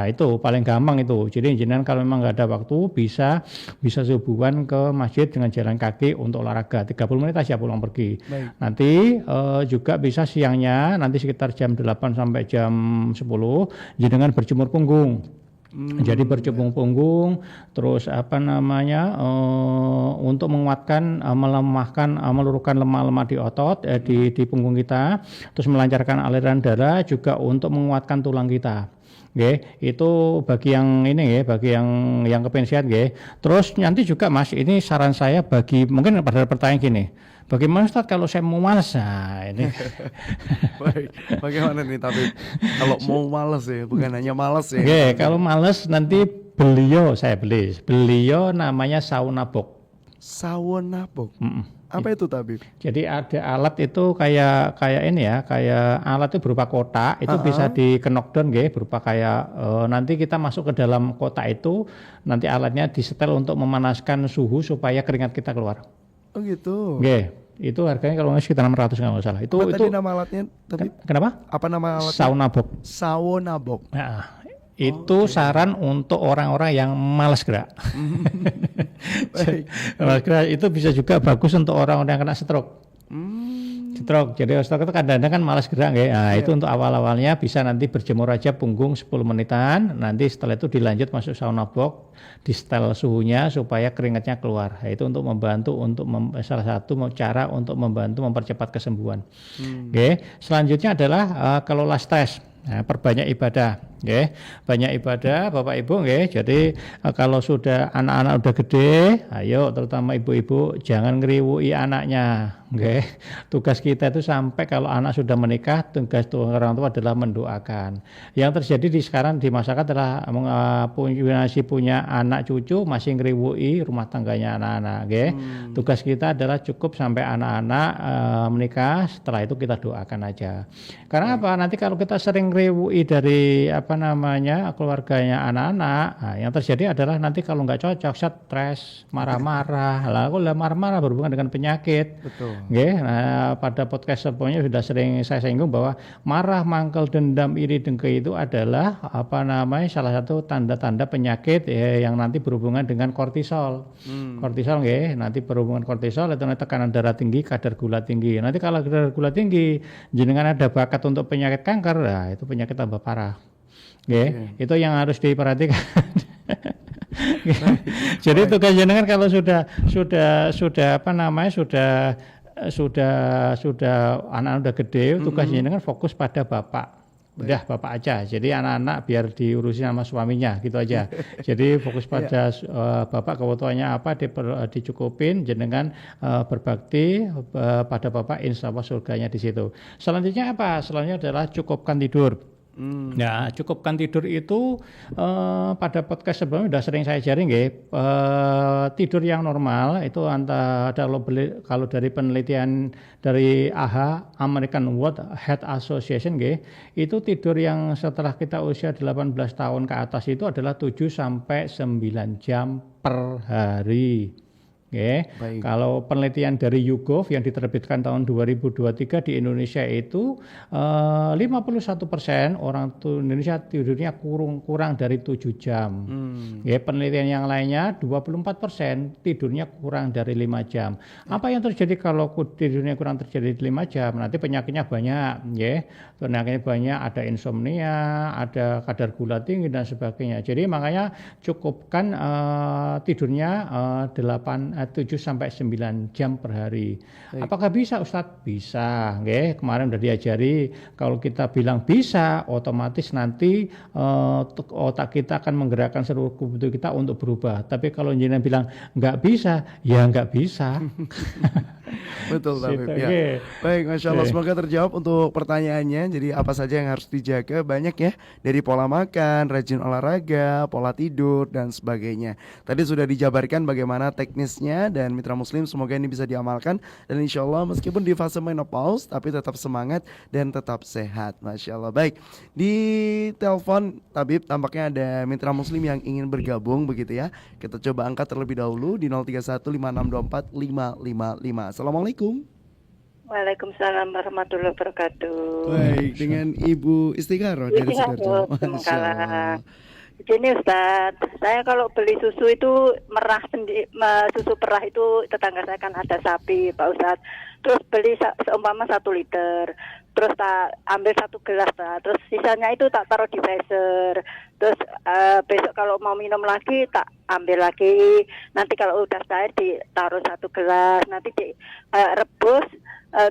Itu paling gampang itu. Jadi jenengan kalau memang nggak ada waktu bisa subuhan ke masjid dengan jalan kaki untuk olahraga 30 menit aja pulang pergi. Baik. Nanti juga bisa siangnya nanti sekitar jam 8 sampai jam 10 jenengan berjemur punggung. Jadi berjemur punggung, terus untuk menguatkan, melemahkan, meluruhkan lemak-lemak di otot, di punggung kita, terus melancarkan aliran darah, juga untuk menguatkan tulang kita. Itu bagi yang ini ya, bagi yang kepengen sehat Terus nanti juga Mas, ini saran saya bagi mungkin pada pertanyaan gini. Bagaimana Ustaz kalau saya mau malas? Nah, ini. Baik. Bagaimana nih tapi kalau mau malas ya, bukan hanya malas ya. Kalau malas nanti beliau namanya sauna box. Sauna box. Apa itu Tabib? Jadi ada alat itu kayak ini ya, kayak alat itu berupa kotak, itu bisa di knockdown berupa kayak nanti kita masuk ke dalam kotak itu, nanti alatnya disetel untuk memanaskan suhu supaya keringat kita keluar. Oh gitu. Itu harganya kalau nggak sekitar 600 nggak salah. Itu tadi nama alatnya Tabib? Kenapa? Apa nama alatnya? Sauna box. Sauna box. Nah, itu saran untuk orang-orang yang malas gerak. Malas gerak itu bisa juga bagus untuk orang-orang yang kena stroke. Stroke. Jadi stroke itu kadang-kadang kan malas gerak itu untuk awal-awalnya bisa nanti berjemur aja punggung 10 menitan. Nanti setelah itu dilanjut masuk sauna box, di setel suhunya supaya keringatnya keluar. Itu untuk membantu salah satu cara untuk membantu mempercepat kesembuhan. Selanjutnya adalah kelola stres. Nah, perbanyak ibadah, banyak ibadah, Bapak Ibu, Jadi kalau sudah anak-anak udah gede, ayo terutama ibu-ibu jangan ngeriwui anaknya, Tugas kita itu sampai kalau anak sudah menikah, tugas orang tua adalah mendoakan. Yang terjadi sekarang di masyarakat adalah masih punya anak cucu masih ngeriwui rumah tangganya anak-anak, Tugas kita adalah cukup sampai anak-anak menikah, setelah itu kita doakan aja. Karena apa? Nanti kalau kita sering ngeriwui dari keluarganya anak-anak, yang terjadi adalah nanti kalau nggak cocok, stres, marah-marah, kalau marah-marah berhubungan dengan penyakit. Betul. Nah, pada podcast sebelumnya sudah sering saya singgung bahwa marah, mangkel, dendam, iri, dengki itu adalah salah satu tanda-tanda penyakit yang nanti berhubungan dengan kortisol. Kortisol nanti berhubungan kortisol itu tekanan darah tinggi, kadar gula tinggi. Nanti kalau kadar gula tinggi, jenengan ada bakat untuk penyakit kanker, itu penyakit tambah parah. Itu yang harus diperhatikan. Jadi tugas jenengan kalau sudah anak-anak udah gede, tugas jenengan fokus pada bapak. Udah bapak aja. Jadi anak-anak biar diurusin sama suaminya gitu aja. Jadi fokus pada bapak, kebutuhannya apa dicukupin, jenengan berbakti pada bapak, insya Allah surganya di situ. Selanjutnya apa? Selanjutnya adalah cukupkan tidur. Nah, cukupkan tidur itu pada podcast sebelumnya sudah sering saya ajarin tidur yang normal itu kalau dari penelitian dari AHA, American World Health Association itu tidur yang setelah kita usia 18 tahun ke atas itu adalah 7 sampai 9 jam per hari. Kalau penelitian dari YouGov yang diterbitkan tahun 2023 di Indonesia itu 51% orang Indonesia tidurnya kurang dari 7 jam. Penelitian yang lainnya 24% tidurnya kurang dari 5 jam. Apa yang terjadi kalau tidurnya kurang terjadi 5 jam? Nanti penyakitnya banyak, penyakitnya banyak, ada insomnia, ada kadar gula tinggi dan sebagainya. Jadi makanya cukupkan tidurnya 7 sampai 9 jam per hari. Apakah bisa Ustadz? Bisa, kemarin udah diajari kalau kita bilang bisa, otomatis nanti otak kita akan menggerakkan seluruh tubuh kita untuk berubah. Tapi kalau jenengan bilang nggak bisa, ya nggak bisa. Betul Tabib Situ, ya. nggih. Baik, Masya Allah, Nggih. semoga terjawab untuk pertanyaannya. Jadi apa saja yang harus dijaga, banyak ya. Dari pola makan, rajin olahraga, pola tidur, dan sebagainya. Tadi sudah dijabarkan bagaimana teknisnya, dan mitra muslim semoga ini bisa diamalkan. Dan insya Allah meskipun di fase menopause, tapi tetap semangat dan tetap sehat. Masya Allah. Baik, di telepon Tabib tampaknya ada mitra muslim yang ingin bergabung begitu ya. Kita coba angkat terlebih dahulu di 0315624555. Assalamualaikum. Waalaikumsalam warahmatullahi wabarakatuh. Baik, dengan Ibu Istikharah dari Sidoarjo. Masya Allah. Gini Ustaz, saya kalau beli susu itu merah susu perah itu tetangga saya kan ada sapi Pak Ustaz. Terus beli seumpama 1 liter, terus tak ambil 1 gelas terus sisanya itu tak taruh di freezer. Terus besok kalau mau minum lagi tak ambil lagi. Nanti kalau udah cair ditaruh 1 gelas, nanti rebus.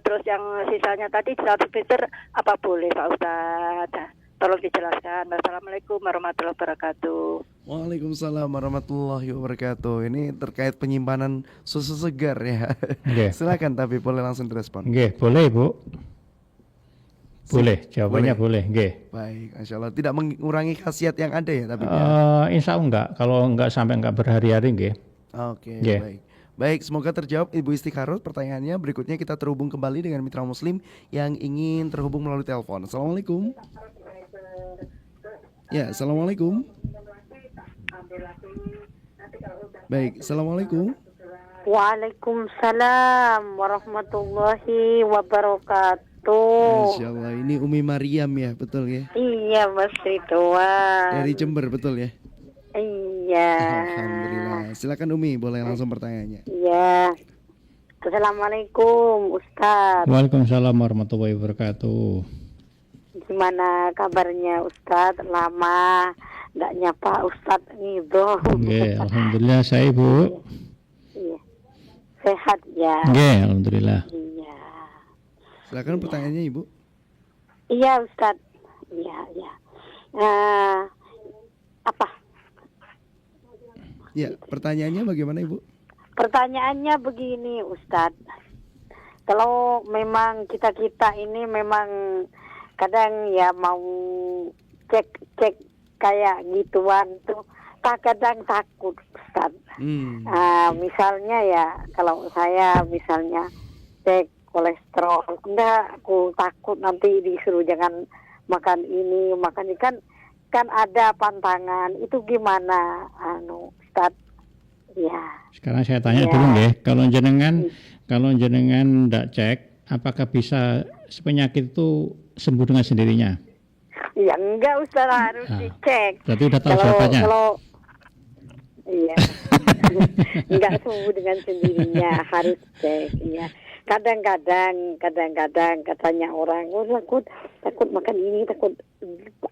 Terus yang sisanya tadi di satu liter apa boleh Pak Ustaz? Tolong dijelaskan. Wassalamualaikum warahmatullahi wabarakatuh. Waalaikumsalam warahmatullahi wabarakatuh. Ini terkait penyimpanan susu segar ya. Nggih. Silakan tapi boleh langsung direspon. Nggih, boleh Bu. Boleh, jawabannya boleh, nggih. Baik, Masya Allah. Tidak mengurangi khasiat yang ada ya tapi Insya Allah enggak, kalau enggak sampai enggak berhari-hari nggih. Oke, Nggih. baik. Baik, semoga terjawab Ibu Istikharah pertanyaannya. Berikutnya kita terhubung kembali dengan mitra muslim yang ingin terhubung melalui telepon. Assalamualaikum. Ya, assalamualaikum. Baik, assalamualaikum. Waalaikumsalam warahmatullahi wabarakatuh. Masya Allah, ini Umi Mariam ya, betul ya? Iya Mas Ridwan. Dari Jember, betul ya? Iya. Alhamdulillah. Silakan Umi, boleh langsung pertanyaannya. Iya. Assalamualaikum Ustadz. Waalaikumsalam warahmatullahi wabarakatuh. Gimana kabarnya Ustadz? Lama nggak nyapa Ustadz gitu. Nggih, alhamdulillah saya Bu. Iya. Sehat ya. Nggih, alhamdulillah. Iya. Silakan pertanyaannya Ibu. Iya Ustadz. Iya, iya. Apa? Ya, pertanyaannya bagaimana Ibu? Pertanyaannya begini Ustadz, kalau memang kita ini memang kadang ya mau cek kayak gituan tuh, kadang takut Ustadz. Misalnya ya kalau saya misalnya cek kolesterol, enggak, aku takut nanti disuruh jangan makan ini, makan ini kan ada pantangan, itu gimana Ustadz? Ya. Sekarang saya tanya dulu nggih, kalau jenengan ndak cek, apakah bisa penyakit itu sembuh dengan sendirinya? Ya enggak Ustaz, harus dicek. Berarti udah tahu jawabannya. Iya. Enggak sembuh dengan sendirinya, harus cek. Iya. Kadang-kadang katanya orang, takut makan ini, takut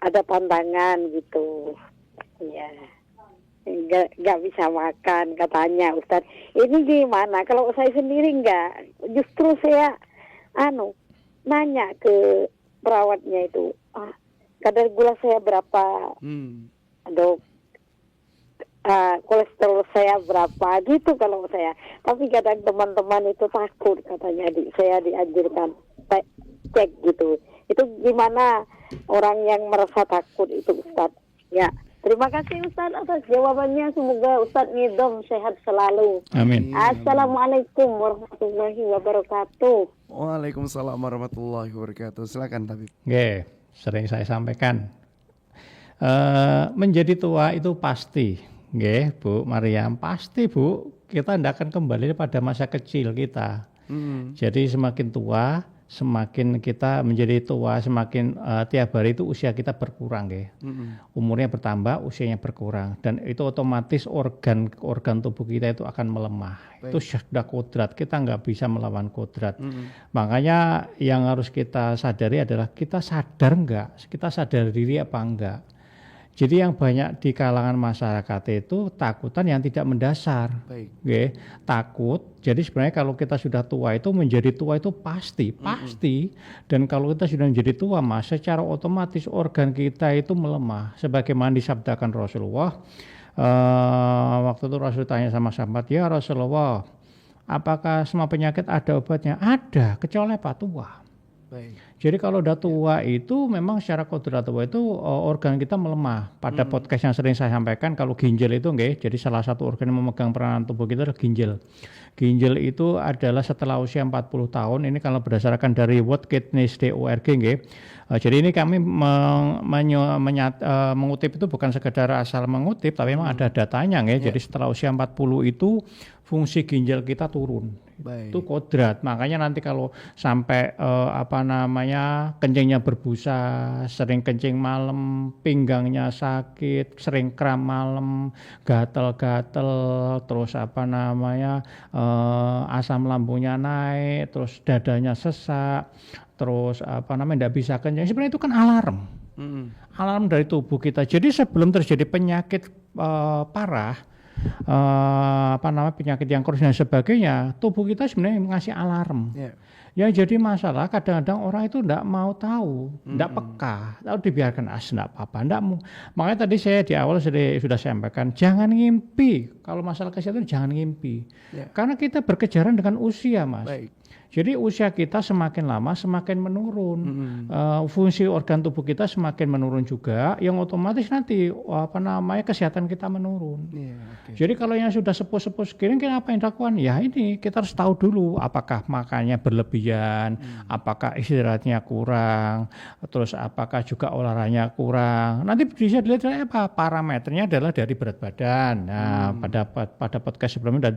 ada pantangan gitu. Iya. Enggak bisa makan katanya Ustaz. Ini gimana? Kalau saya sendiri enggak, justru saya nanya ke perawatnya itu, kadar gula saya berapa, dok, kolesterol saya berapa gitu kalau saya. Tapi kadang teman-teman itu takut katanya, saya dianjurkan cek gitu. Itu gimana orang yang merasa takut itu Ustaz? Ya. Terima kasih Ustaz atas jawabannya. Semoga Ustaz ngidom sehat selalu. Amin. Assalamualaikum warahmatullahi wabarakatuh. Waalaikumsalam warahmatullahi wabarakatuh. Silakan Tabib. Nggih, sering saya sampaikan. Menjadi tua itu pasti, nggih Bu Mariam, pasti Bu. Kita tidak akan kembali pada masa kecil kita. Jadi semakin tua, semakin kita menjadi tua, semakin tiap hari itu usia kita berkurang ya. Umurnya bertambah, usianya berkurang, dan itu otomatis organ tubuh kita itu akan melemah. Itu sudah kodrat, kita nggak bisa melawan kodrat. Makanya yang harus kita sadari adalah kita sadar nggak, kita sadar diri apa enggak. Jadi yang banyak di kalangan masyarakat itu takutan yang tidak mendasar. Okay. Takut. Jadi sebenarnya kalau kita sudah tua itu menjadi tua itu pasti. Dan kalau kita sudah menjadi tua, Mas, secara otomatis organ kita itu melemah. Sebagaimana disabdakan Rasulullah. Waktu itu Rasul tanya sama sahabat, ya Rasulullah, apakah semua penyakit ada obatnya? Ada, kecuali apa? Tua. Baik. Jadi kalau udah tua itu memang secara kodratuwa itu organ kita melemah. Pada podcast yang sering saya sampaikan kalau ginjal itu nggih, jadi salah satu organ yang memegang peranan tubuh kita adalah ginjal. Ginjal itu adalah setelah usia 40 tahun, ini kalau berdasarkan dari worldkidneys.org nggih. Jadi ini kami mengutip itu bukan sekedar asal mengutip, tapi memang ada datanya nggih. Jadi setelah usia 40 itu fungsi ginjal kita turun. Baik. Itu kodrat. Makanya nanti kalau sampai kencingnya berbusa, sering kencing malam, pinggangnya sakit, sering kram malam, gatel-gatel, terus asam lambungnya naik, terus dadanya sesak, terus tidak bisa kencing. Sebenarnya itu kan alarm. Alarm dari tubuh kita. Jadi sebelum terjadi penyakit parah, penyakit yang kronis dan sebagainya, tubuh kita sebenarnya ngasih alarm. Ya jadi masalah kadang-kadang orang itu tidak mau tahu, tidak peka, lalu dibiarkan tidak apa-apa. Makanya tadi saya di awal sudah sampaikan, jangan ngimpi. Kalau masalah kesehatan jangan ngimpi, karena kita berkejaran dengan usia, Mas. Baik. Jadi usia kita semakin lama semakin menurun, fungsi organ tubuh kita semakin menurun juga, yang otomatis nanti kesehatan kita menurun. Jadi kalau yang sudah sepuh-sepuh segini, apa yang dilakukan? Ya ini kita harus tahu dulu apakah makannya berlebihan, apakah istirahatnya kurang, terus apakah juga olahraganya kurang. Nanti bisa dilihat apa parameternya adalah dari berat badan. Nah pada podcast sebelumnya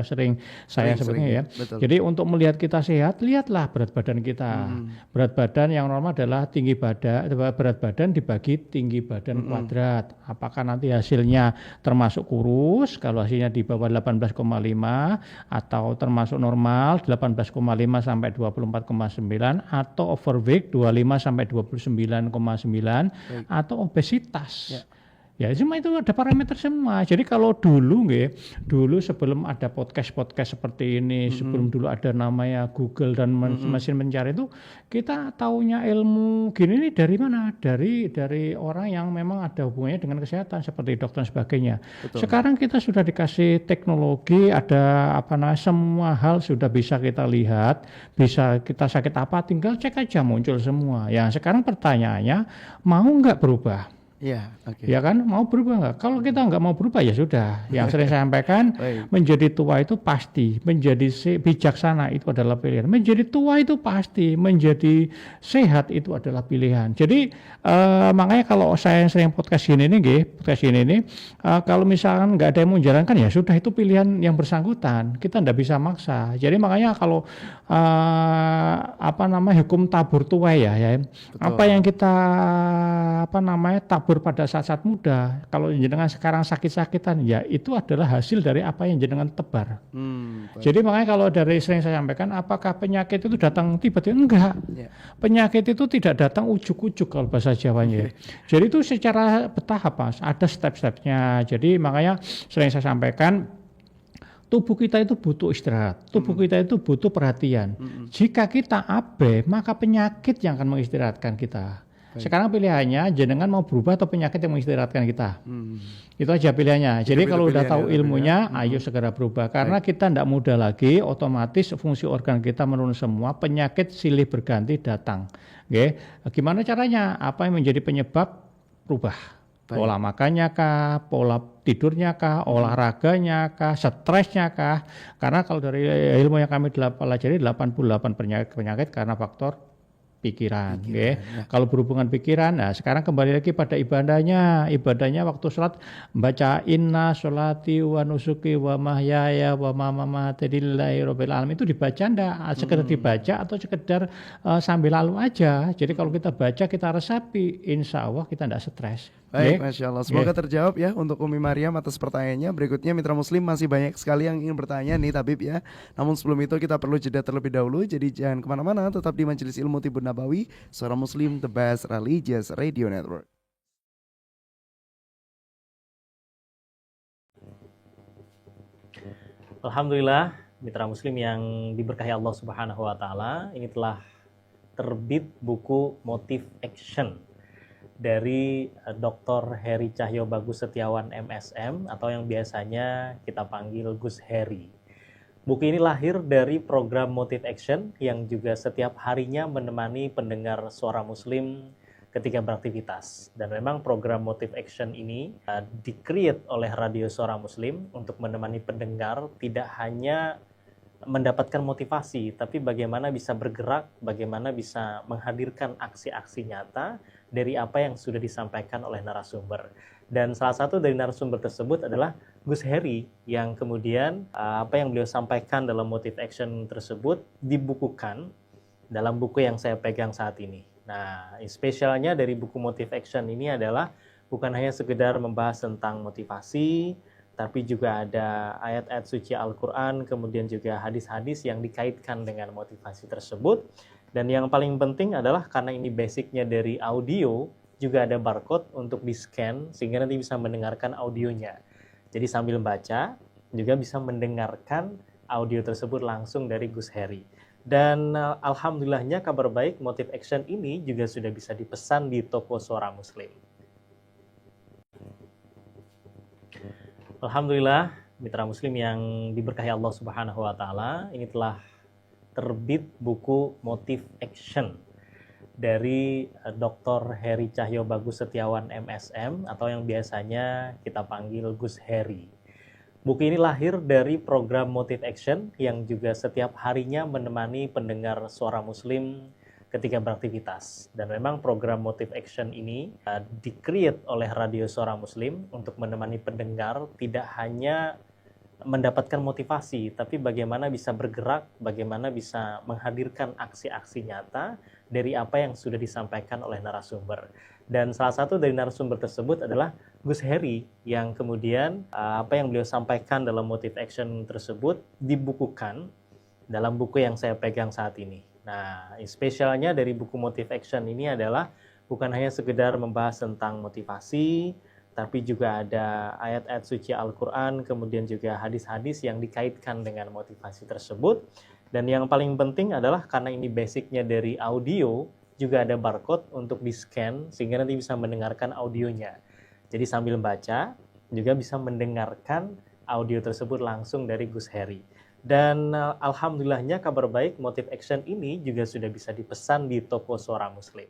sering saya sebutnya ya. Betul. Jadi untuk melihat kita sehat, lihatlah berat badan kita. Berat badan yang normal adalah berat badan dibagi tinggi badan kuadrat. Apakah nanti hasilnya termasuk kurus, kalau hasilnya di bawah 18,5 atau termasuk normal 18,5 sampai 24,9 atau overweight 25 sampai 29,9 atau obesitas. Ya semua itu ada parameter semua. Jadi kalau dulu sebelum ada podcast seperti ini, sebelum dulu ada namanya Google dan mesin mencari itu, kita taunya ilmu gini ini dari mana? Dari orang yang memang ada hubungannya dengan kesehatan seperti dokter dan sebagainya. Betul. Sekarang kita sudah dikasih teknologi, ada semua hal sudah bisa kita lihat, bisa kita sakit apa tinggal cek aja muncul semua. Ya sekarang pertanyaannya, mau nggak berubah? Ya, Ya kan, mau berubah nggak? Kalau kita nggak mau berubah ya sudah. Yang sering saya sampaikan, menjadi tua itu pasti, menjadi bijaksana itu adalah pilihan. Menjadi tua itu pasti, menjadi sehat itu adalah pilihan. Jadi makanya kalau saya sering podcast ini kalau misalkan nggak ada yang menjalankan ya sudah itu pilihan yang bersangkutan. Kita nggak bisa maksa. Jadi makanya kalau hukum tabur tuai ya. Apa yang kita tabur pada saat-saat muda, kalau jenengan sekarang sakit-sakitan, ya itu adalah hasil dari apa yang jenengan tebar. Jadi makanya kalau dari sering saya sampaikan, apakah penyakit itu datang tiba-tiba? Enggak. Penyakit itu tidak datang ujuk-ujuk kalau bahasa Jawanya. Jadi itu secara bertahap, Mas, ada step-stepnya. Jadi makanya sering saya sampaikan, tubuh kita itu butuh istirahat, tubuh kita itu butuh perhatian. Jika kita abai, maka penyakit yang akan mengistirahatkan kita. Sekarang pilihannya jenengan mau berubah atau penyakit yang mengistirahatkan kita. Itu aja pilihannya. Jadi kalau udah tahu ilmunya, ayo segera berubah. Karena kita tidak muda lagi, otomatis fungsi organ kita menurun semua, penyakit silih berganti datang. Gimana caranya? Apa yang menjadi penyebab? Berubah. Pola makannya kah, pola tidurnya kah, olahraganya kah, stresnya kah? Karena kalau dari ilmu yang kami pelajari 88 penyakit karena faktor pikiran. Kalau berhubungan pikiran, nah sekarang kembali lagi pada ibadahnya waktu sholat baca inna sholati wa nusuki wa mahyaya wa mamamati lillahi rabbil alamin, itu dibaca enggak sekedar dibaca atau sekedar sambil lalu aja. Jadi kalau kita baca kita resapi, insya Allah kita enggak stres. Baik, Masya Allah. Semoga terjawab ya untuk Umi Mariam atas pertanyaannya. Berikutnya Mitra Muslim masih banyak sekali yang ingin bertanya nih Tabib ya. Namun sebelum itu kita perlu jeda terlebih dahulu. Jadi jangan kemana-mana, tetap di Majelis Ilmu Tibun Nabawi, Suara Muslim, The Best Religious Radio Network. Alhamdulillah, Mitra Muslim yang diberkahi Allah Subhanahu wa Ta'ala, ini telah terbit buku Motif Action dari Dr. Heri Cahyo Bagus Setiawan MSM, atau yang biasanya kita panggil Gus Heri. Buku ini lahir dari program Motive Action yang juga setiap harinya menemani pendengar suara Muslim ketika beraktivitas. Dan memang program Motive Action ini di-create oleh Radio Suara Muslim untuk menemani pendengar tidak hanya mendapatkan motivasi, tapi bagaimana bisa bergerak, bagaimana bisa menghadirkan aksi-aksi nyata dari apa yang sudah disampaikan oleh narasumber. Dan salah satu dari narasumber tersebut adalah Gus Heri, yang kemudian apa yang beliau sampaikan dalam Motive Action tersebut dibukukan dalam buku yang saya pegang saat ini. Nah, spesialnya dari buku Motive Action ini adalah bukan hanya sekedar membahas tentang motivasi, tapi juga ada ayat-ayat suci Al-Quran, kemudian juga hadis-hadis yang dikaitkan dengan motivasi tersebut. Dan yang paling penting adalah karena ini basicnya dari audio, juga ada barcode untuk di-scan sehingga nanti bisa mendengarkan audionya. Jadi sambil baca, juga bisa mendengarkan audio tersebut langsung dari Gus Heri. Dan alhamdulillahnya kabar baik, Motive Action ini juga sudah bisa dipesan di toko Suara Muslim. Alhamdulillah, mitra Muslim yang diberkahi Allah Subhanahu wa Ta'ala, ini telah terbit buku Motive Action dari Dr. Heri Cahyo Bagus Setiawan MSM, atau yang biasanya kita panggil Gus Heri. Buku ini lahir dari program Motive Action yang juga setiap harinya menemani pendengar suara Muslim ketika beraktivitas. Dan memang program Motive Action ini di-create oleh Radio Suara Muslim untuk menemani pendengar tidak hanya mendapatkan motivasi, tapi bagaimana bisa bergerak, bagaimana bisa menghadirkan aksi-aksi nyata dari apa yang sudah disampaikan oleh narasumber. Dan salah satu dari narasumber tersebut adalah Gus Heri, yang kemudian apa yang beliau sampaikan dalam Motive Action tersebut dibukukan dalam buku yang saya pegang saat ini. Nah, spesialnya dari buku Motive Action ini adalah bukan hanya sekedar membahas tentang motivasi, tapi juga ada ayat-ayat suci Al-Quran, kemudian juga hadis-hadis yang dikaitkan dengan motivasi tersebut. Dan yang paling penting adalah karena ini basicnya dari audio, juga ada barcode untuk di-scan sehingga nanti bisa mendengarkan audionya. Jadi sambil baca, juga bisa mendengarkan audio tersebut langsung dari Gus Heri. Dan alhamdulillahnya kabar baik, Motive Action ini juga sudah bisa dipesan di toko Suara Muslim.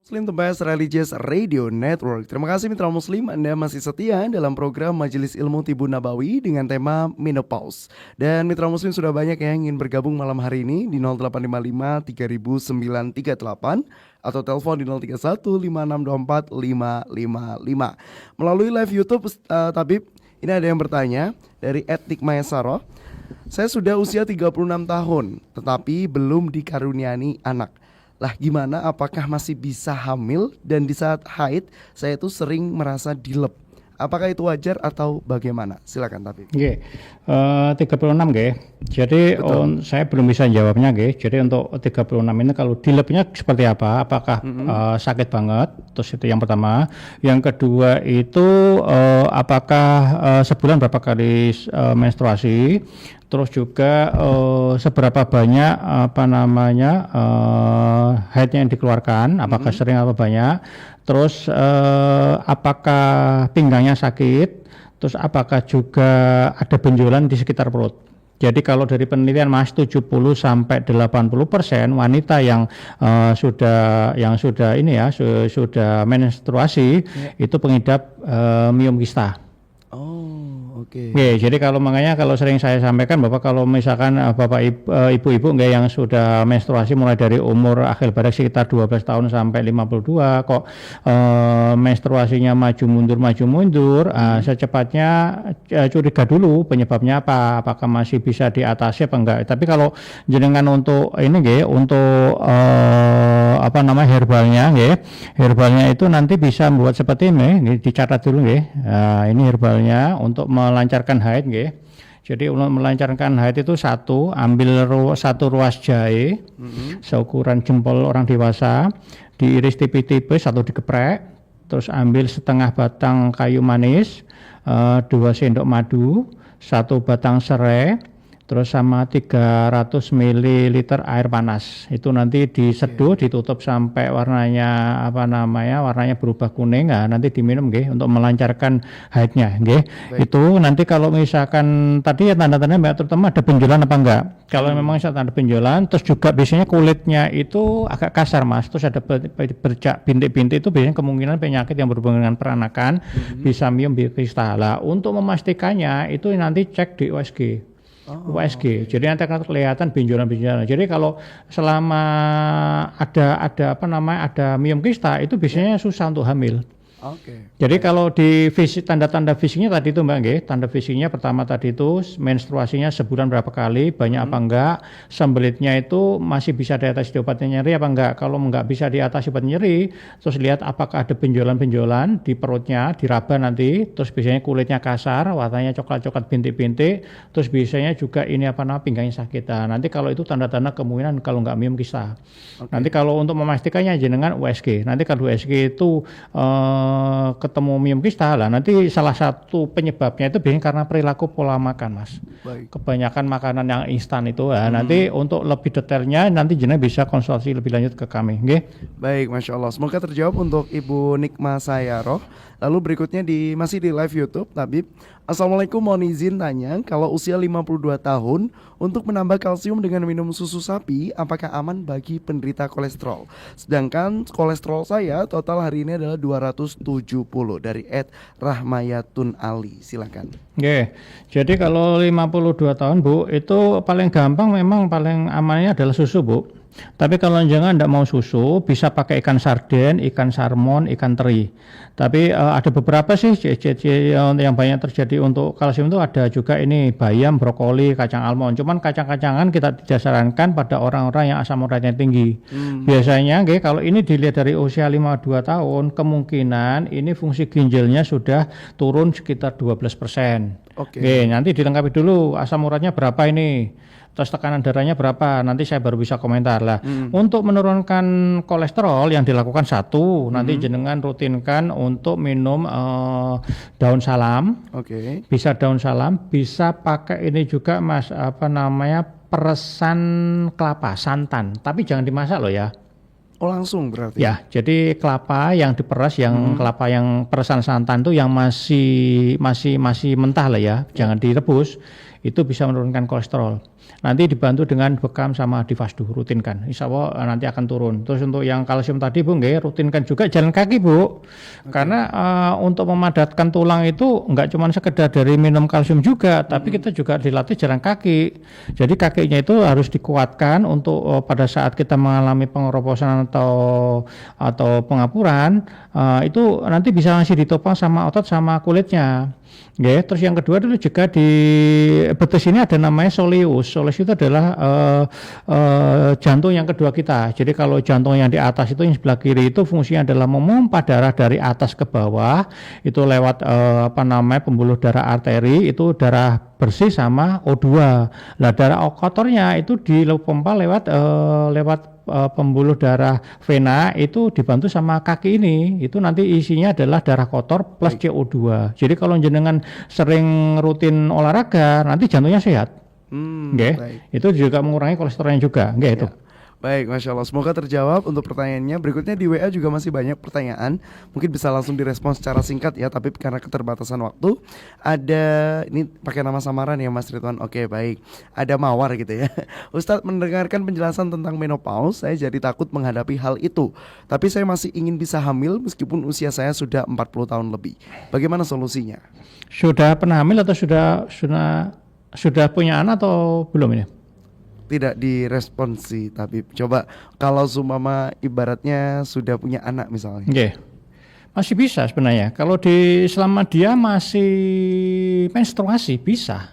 Muslim The Best Religious Radio Network. Terima kasih mitra Muslim, Anda masih setia dalam program Majelis Ilmu Tibun Nabawi dengan tema Menopause. Dan mitra Muslim sudah banyak yang ingin bergabung malam hari ini di 0855 3938 atau telepon di 031 5624 555. Melalui live YouTube Tabib, ini ada yang bertanya dari Etnik Mayasaro. Saya sudah usia 36 tahun, tetapi belum dikaruniai anak. Lah gimana, apakah masih bisa hamil? Dan di saat haid, saya itu sering merasa dilep. Apakah itu wajar atau bagaimana? Silakan Tabib. Oke, 36 nggih. Jadi saya belum bisa jawabnya nggih. Jadi untuk 36 ini kalau dilepnya seperti apa? Apakah sakit banget? Terus itu yang pertama. Yang kedua itu apakah sebulan berapa kali menstruasi? Terus juga seberapa banyak haidnya yang dikeluarkan? Apakah sering atau banyak? Terus apakah pinggangnya sakit? Terus apakah juga ada benjolan di sekitar perut? Jadi kalau dari penelitian Mas 70 sampai 80% wanita yang sudah sudah menstruasi itu pengidap miom kista. Oke. Jadi kalau makanya kalau sering saya sampaikan Bapak, kalau misalkan Bapak ibu-ibu yang sudah menstruasi mulai dari umur akhir badan sekitar 12 tahun sampai 52 kok menstruasinya maju mundur secepatnya curiga dulu penyebabnya apa, apakah masih bisa diatasi apa enggak. Tapi kalau jenengan untuk ini untuk herbalnya itu nanti bisa membuat seperti ini, dicatat dulu ini herbalnya untuk melancarkan haid nggih. Jadi untuk melancarkan haid itu ambil satu ruas jahe seukuran jempol orang dewasa, diiris tipis-tipis atau digeprek, terus ambil setengah batang kayu manis, 2 sendok madu, 1 batang serai, terus sama 300 ml air panas. Itu nanti diseduh, ditutup sampai warnanya warnanya berubah kuning. Nah, nanti diminum nggih untuk melancarkan haidnya nggih. Itu nanti kalau misalkan tadi ya tanda-tanda Mbak terutama ada benjolan apa enggak. Kalau memang ada benjolan, terus juga biasanya kulitnya itu agak kasar Mas, terus ada bercak bintik-bintik, itu biasanya kemungkinan penyakit yang berhubungan dengan peranakan, bisa miom biokristal. Lah, untuk memastikannya itu nanti cek di USG. USG. Jadi nanti akan kelihatan benjolan-benjolan. Jadi kalau selama ada miom kista itu biasanya susah untuk hamil. Jadi kalau di tanda-tanda fisiknya tadi itu Mbak nggih, tanda fisiknya pertama tadi itu menstruasinya sebulan berapa kali, banyak apa enggak, sembelitnya itu masih bisa diatasi obatnya nyeri apa enggak. Kalau enggak bisa diatasi obat nyeri, terus lihat apakah ada benjolan-benjolan di perutnya, diraba nanti, terus biasanya kulitnya kasar, warnanya coklat-coklat bintik-bintik, terus biasanya juga ini pinggangnya sakit. Nah, nanti kalau itu tanda-tanda kemungkinan kalau enggak miom kista. Nanti kalau untuk memastikannya jenengan USG. Nanti kalau USG itu ketemu miom kista lah, nanti salah satu penyebabnya itu biasanya karena perilaku pola makan Mas. Kebanyakan makanan yang instan itu. Nanti untuk lebih detailnya nanti jenengan bisa konsultasi lebih lanjut ke kami nggih. Baik, Masya Allah, semoga terjawab untuk Ibu Nikma Sayaroh. Lalu berikutnya masih di live YouTube Tabib. Assalamualaikum, mohon izin tanya, kalau usia 52 tahun untuk menambah kalsium dengan minum susu sapi, apakah aman bagi penderita kolesterol? Sedangkan kolesterol saya total hari ini adalah 270 dari @Rahmayatun Ali. Silakan. Oke, jadi kalau 52 tahun Bu, itu paling gampang memang paling amannya adalah susu Bu. Tapi kalau jangan tidak mau susu, bisa pakai ikan sarden, ikan salmon, ikan teri. Tapi ada beberapa sih yang banyak terjadi untuk kalsium itu ada juga ini bayam, brokoli, kacang almond. Cuman kacang-kacangan kita tidak sarankan pada orang-orang yang asam uratnya tinggi. Biasanya kalau ini dilihat dari usia 52 tahun, kemungkinan ini fungsi ginjalnya sudah turun sekitar 12%. Nanti dilengkapi dulu asam uratnya berapa ini. Terus tekanan darahnya berapa, nanti saya baru bisa komentar lah. Untuk menurunkan kolesterol yang dilakukan nanti jenengan rutinkan untuk minum daun salam. Bisa daun salam, bisa pakai ini juga Mas, peresan kelapa, santan. Tapi jangan dimasak loh ya. Oh, langsung berarti? Ya, jadi kelapa yang diperas, kelapa yang peresan santan itu yang masih mentah lah ya, jangan direbus. Itu bisa menurunkan kolesterol. Nanti dibantu dengan bekam sama difasdu, rutinkan. Insya Allah nanti akan turun. Terus untuk yang kalsium tadi Bu, rutinkan juga jalan kaki Bu. Karena untuk memadatkan tulang itu enggak cuma sekedar dari minum kalsium juga, tapi kita juga dilatih jalan kaki. Jadi kakinya itu harus dikuatkan untuk pada saat kita mengalami pengeroposan atau pengapuran, itu nanti bisa masih ditopang sama otot sama kulitnya. Terus yang kedua dulu juga di betis ini ada namanya soleus. Soleus itu adalah jantung yang kedua kita. Jadi kalau jantung yang di atas itu yang sebelah kiri itu fungsinya adalah memompa darah dari atas ke bawah. Itu lewat pembuluh darah arteri, itu darah bersih sama O2. Lah darah kotornya itu dipompa lewat pembuluh darah vena, itu dibantu sama kaki ini. Itu nanti isinya adalah darah kotor plus CO2. Jadi kalau jenengan sering rutin olahraga, nanti jantungnya sehat. Itu juga mengurangi kolesterolnya juga. Itu. Baik, Masya Allah, semoga terjawab untuk pertanyaannya. Berikutnya di WA juga masih banyak pertanyaan, mungkin bisa langsung direspon secara singkat ya, tapi karena keterbatasan waktu. Ada, ini pakai nama samaran ya Mas Ridwan. Oke, baik, ada Mawar gitu ya. Ustadz, mendengarkan penjelasan tentang menopause, saya jadi takut menghadapi hal itu. Tapi saya masih ingin bisa hamil meskipun usia saya sudah 40 tahun lebih. Bagaimana solusinya? Sudah pernah hamil atau sudah punya anak atau belum ini? Tidak direspon sih, tapi coba kalau sumama ibaratnya sudah punya anak misalnya. Masih bisa sebenarnya. Kalau selama dia masih menstruasi bisa.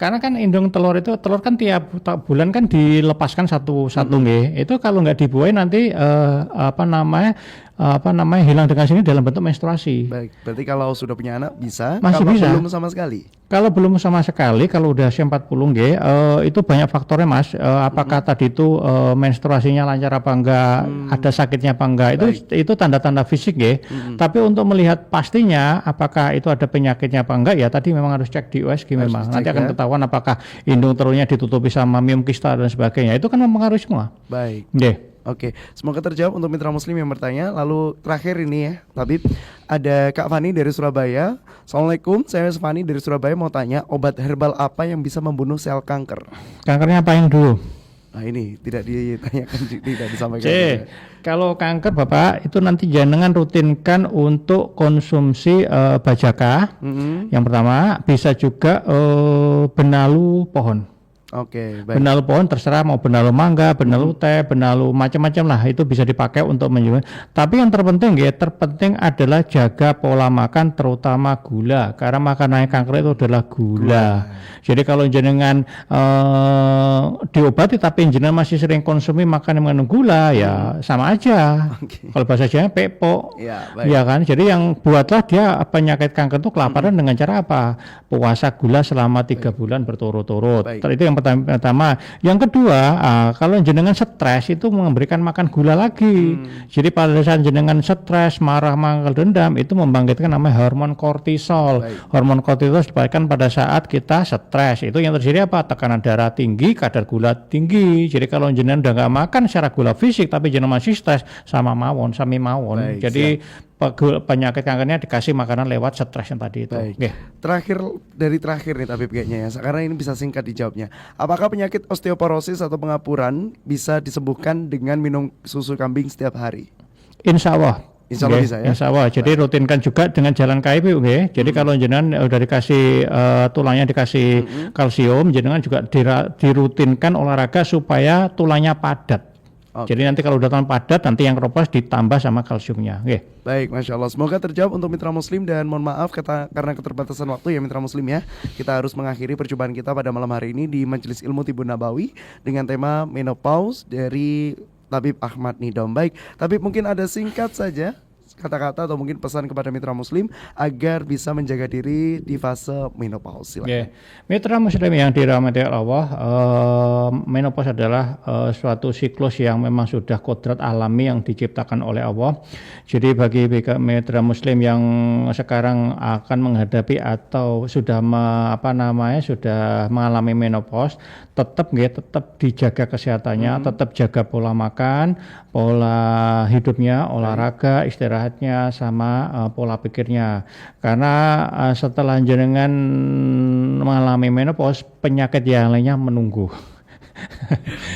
Karena kan indung telur kan tiap bulan kan dilepaskan satu Itu kalau nggak dibuahi nanti hilang dengan sini dalam bentuk menstruasi. Baik, berarti kalau sudah punya anak bisa, Masih kalau bisa. belum sama sekali. Kalau belum sama sekali, kalau udah usia 40 nggih, itu banyak faktornya Mas. Apakah tadi itu menstruasinya lancar apa enggak, ada sakitnya apa enggak, itu tanda-tanda fisik nggih. Tapi untuk melihat pastinya apakah itu ada penyakitnya apa enggak ya tadi memang harus cek di USG memang. dicek, Nanti akan ya. ketahuan apakah indung telurnya ditutupi sama miom kista dan sebagainya. Itu kan mempengaruhi semua. Baik. Nggih. Oke, semoga terjawab untuk mitra muslim yang bertanya. Lalu terakhir ini ya, Tabib, ada Kak Fani dari Surabaya. Assalamualaikum, saya Fani dari Surabaya mau tanya, obat herbal apa yang bisa membunuh sel kanker? Kankernya apain dulu? Nah ini tidak ditanyakan, tidak disampaikan. Kalau kanker Bapak itu nanti jangan rutinkan untuk konsumsi bajaka. Yang pertama bisa juga benalu pohon. Oke, baik. Benalu pohon terserah mau benalu mangga, benalu teh, benalu macam-macam lah itu bisa dipakai untuk menyembuhkan. Tapi yang terpenting adalah jaga pola makan terutama gula karena makanan kanker itu adalah gula. Jadi kalau jenengan diobati tapi jenengan masih sering konsumsi makanan yang mengandung gula ya sama aja. Kalau bahasa Jawa pepo. Ya, baik. Ya kan? Jadi yang buatlah dia penyakit kanker itu kelaparan dengan cara apa? Puasa gula selama 3 bulan berturut-turut. Baik. Itu yang pertama. Yang kedua, kalau jenengan stres itu memberikan makan gula lagi. Jadi pada saat jenengan stres, marah, mangkal, dendam itu membangkitkan namanya hormon kortisol. Hormon kortisol disebabkan pada saat kita stres. Itu yang terjadi apa? Tekanan darah tinggi, kadar gula tinggi. Jadi kalau jenengan udah nggak makan secara gula fisik tapi jenengan masih stres sami mawon. Baik, Jadi penyakit kankernya dikasih makanan lewat stres yang tadi itu. Baik. Okay. Terakhir nih Tabib kayaknya ya. Karena ini bisa singkat dijawabnya. Apakah penyakit osteoporosis atau pengapuran bisa disembuhkan dengan minum susu kambing setiap hari? Insya Allah. Insya Allah bisa ya. Insya Allah. Jadi rutinkan juga dengan jalan kaki, Jadi kalau jenengan udah dikasih tulangnya dikasih kalsium, jenengan juga dirutinkan olahraga supaya tulangnya padat. Jadi nanti kalau udah tulang padat, nanti yang keropos ditambah sama kalsiumnya. Baik, Masya Allah. Semoga terjawab untuk mitra muslim dan mohon maaf karena keterbatasan waktu ya mitra muslim ya. Kita harus mengakhiri perjumpaan kita pada malam hari ini di Majelis Ilmu Tibun Nabawi dengan tema menopause dari Tabib Ahmad Nidom. Baik, Tabib mungkin ada singkat saja kata-kata atau mungkin pesan kepada mitra muslim agar bisa menjaga diri di fase menopause. Silakan. Mitra muslim yang dirahmati Allah, menopause adalah suatu siklus yang memang sudah kodrat alami yang diciptakan oleh Allah. Jadi bagi mitra muslim yang sekarang akan menghadapi atau sudah sudah mengalami menopause, tetap dijaga kesehatannya, tetap jaga pola makan, pola hidupnya, olahraga, istirahatnya, sama pola pikirnya. Karena setelah jenengan mengalami menopause, penyakit yang lainnya menunggu.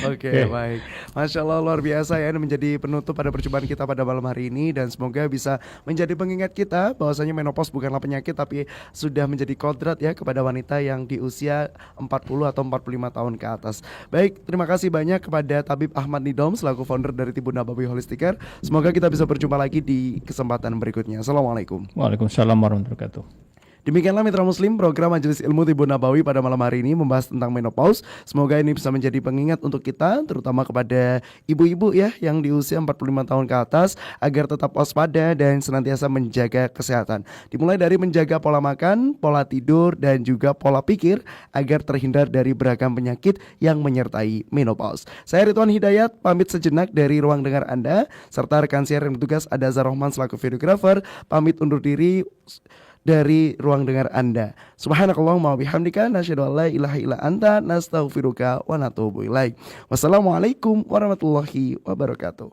Oke, baik. Masya Allah, luar biasa ya. Ini menjadi penutup pada perjumpaan kita pada malam hari ini. Dan semoga bisa menjadi pengingat kita bahwasanya menopause bukanlah penyakit, tapi sudah menjadi kodrat ya kepada wanita yang di usia 40 atau 45 tahun ke atas. Baik, terima kasih banyak kepada Tabib Ahmad Nidom selaku founder dari Tibun Nabawi Holistic Care. Semoga kita bisa berjumpa lagi di kesempatan berikutnya. Assalamualaikum. Waalaikumsalam warahmatullahi wabarakatuh. Demikianlah mitra muslim, program Majelis Ilmu Tibun Nabawi pada malam hari ini membahas tentang menopause. Semoga ini bisa menjadi pengingat untuk kita, terutama kepada ibu-ibu ya yang di usia 45 tahun ke atas, agar tetap waspada dan senantiasa menjaga kesehatan. Dimulai dari menjaga pola makan, pola tidur, dan juga pola pikir agar terhindar dari beragam penyakit yang menyertai menopause. Saya Ridwan Hidayat, pamit sejenak dari ruang dengar Anda, serta rekan siar yang bertugas ada Zarohman selaku videografer, pamit undur diri dari ruang dengar Anda. Subhanakallahumma wabihamdika nasyhadu an la ilaha illa anta nastaghfiruka wa natubu ilaik. Wassalamualaikum warahmatullahi wabarakatuh.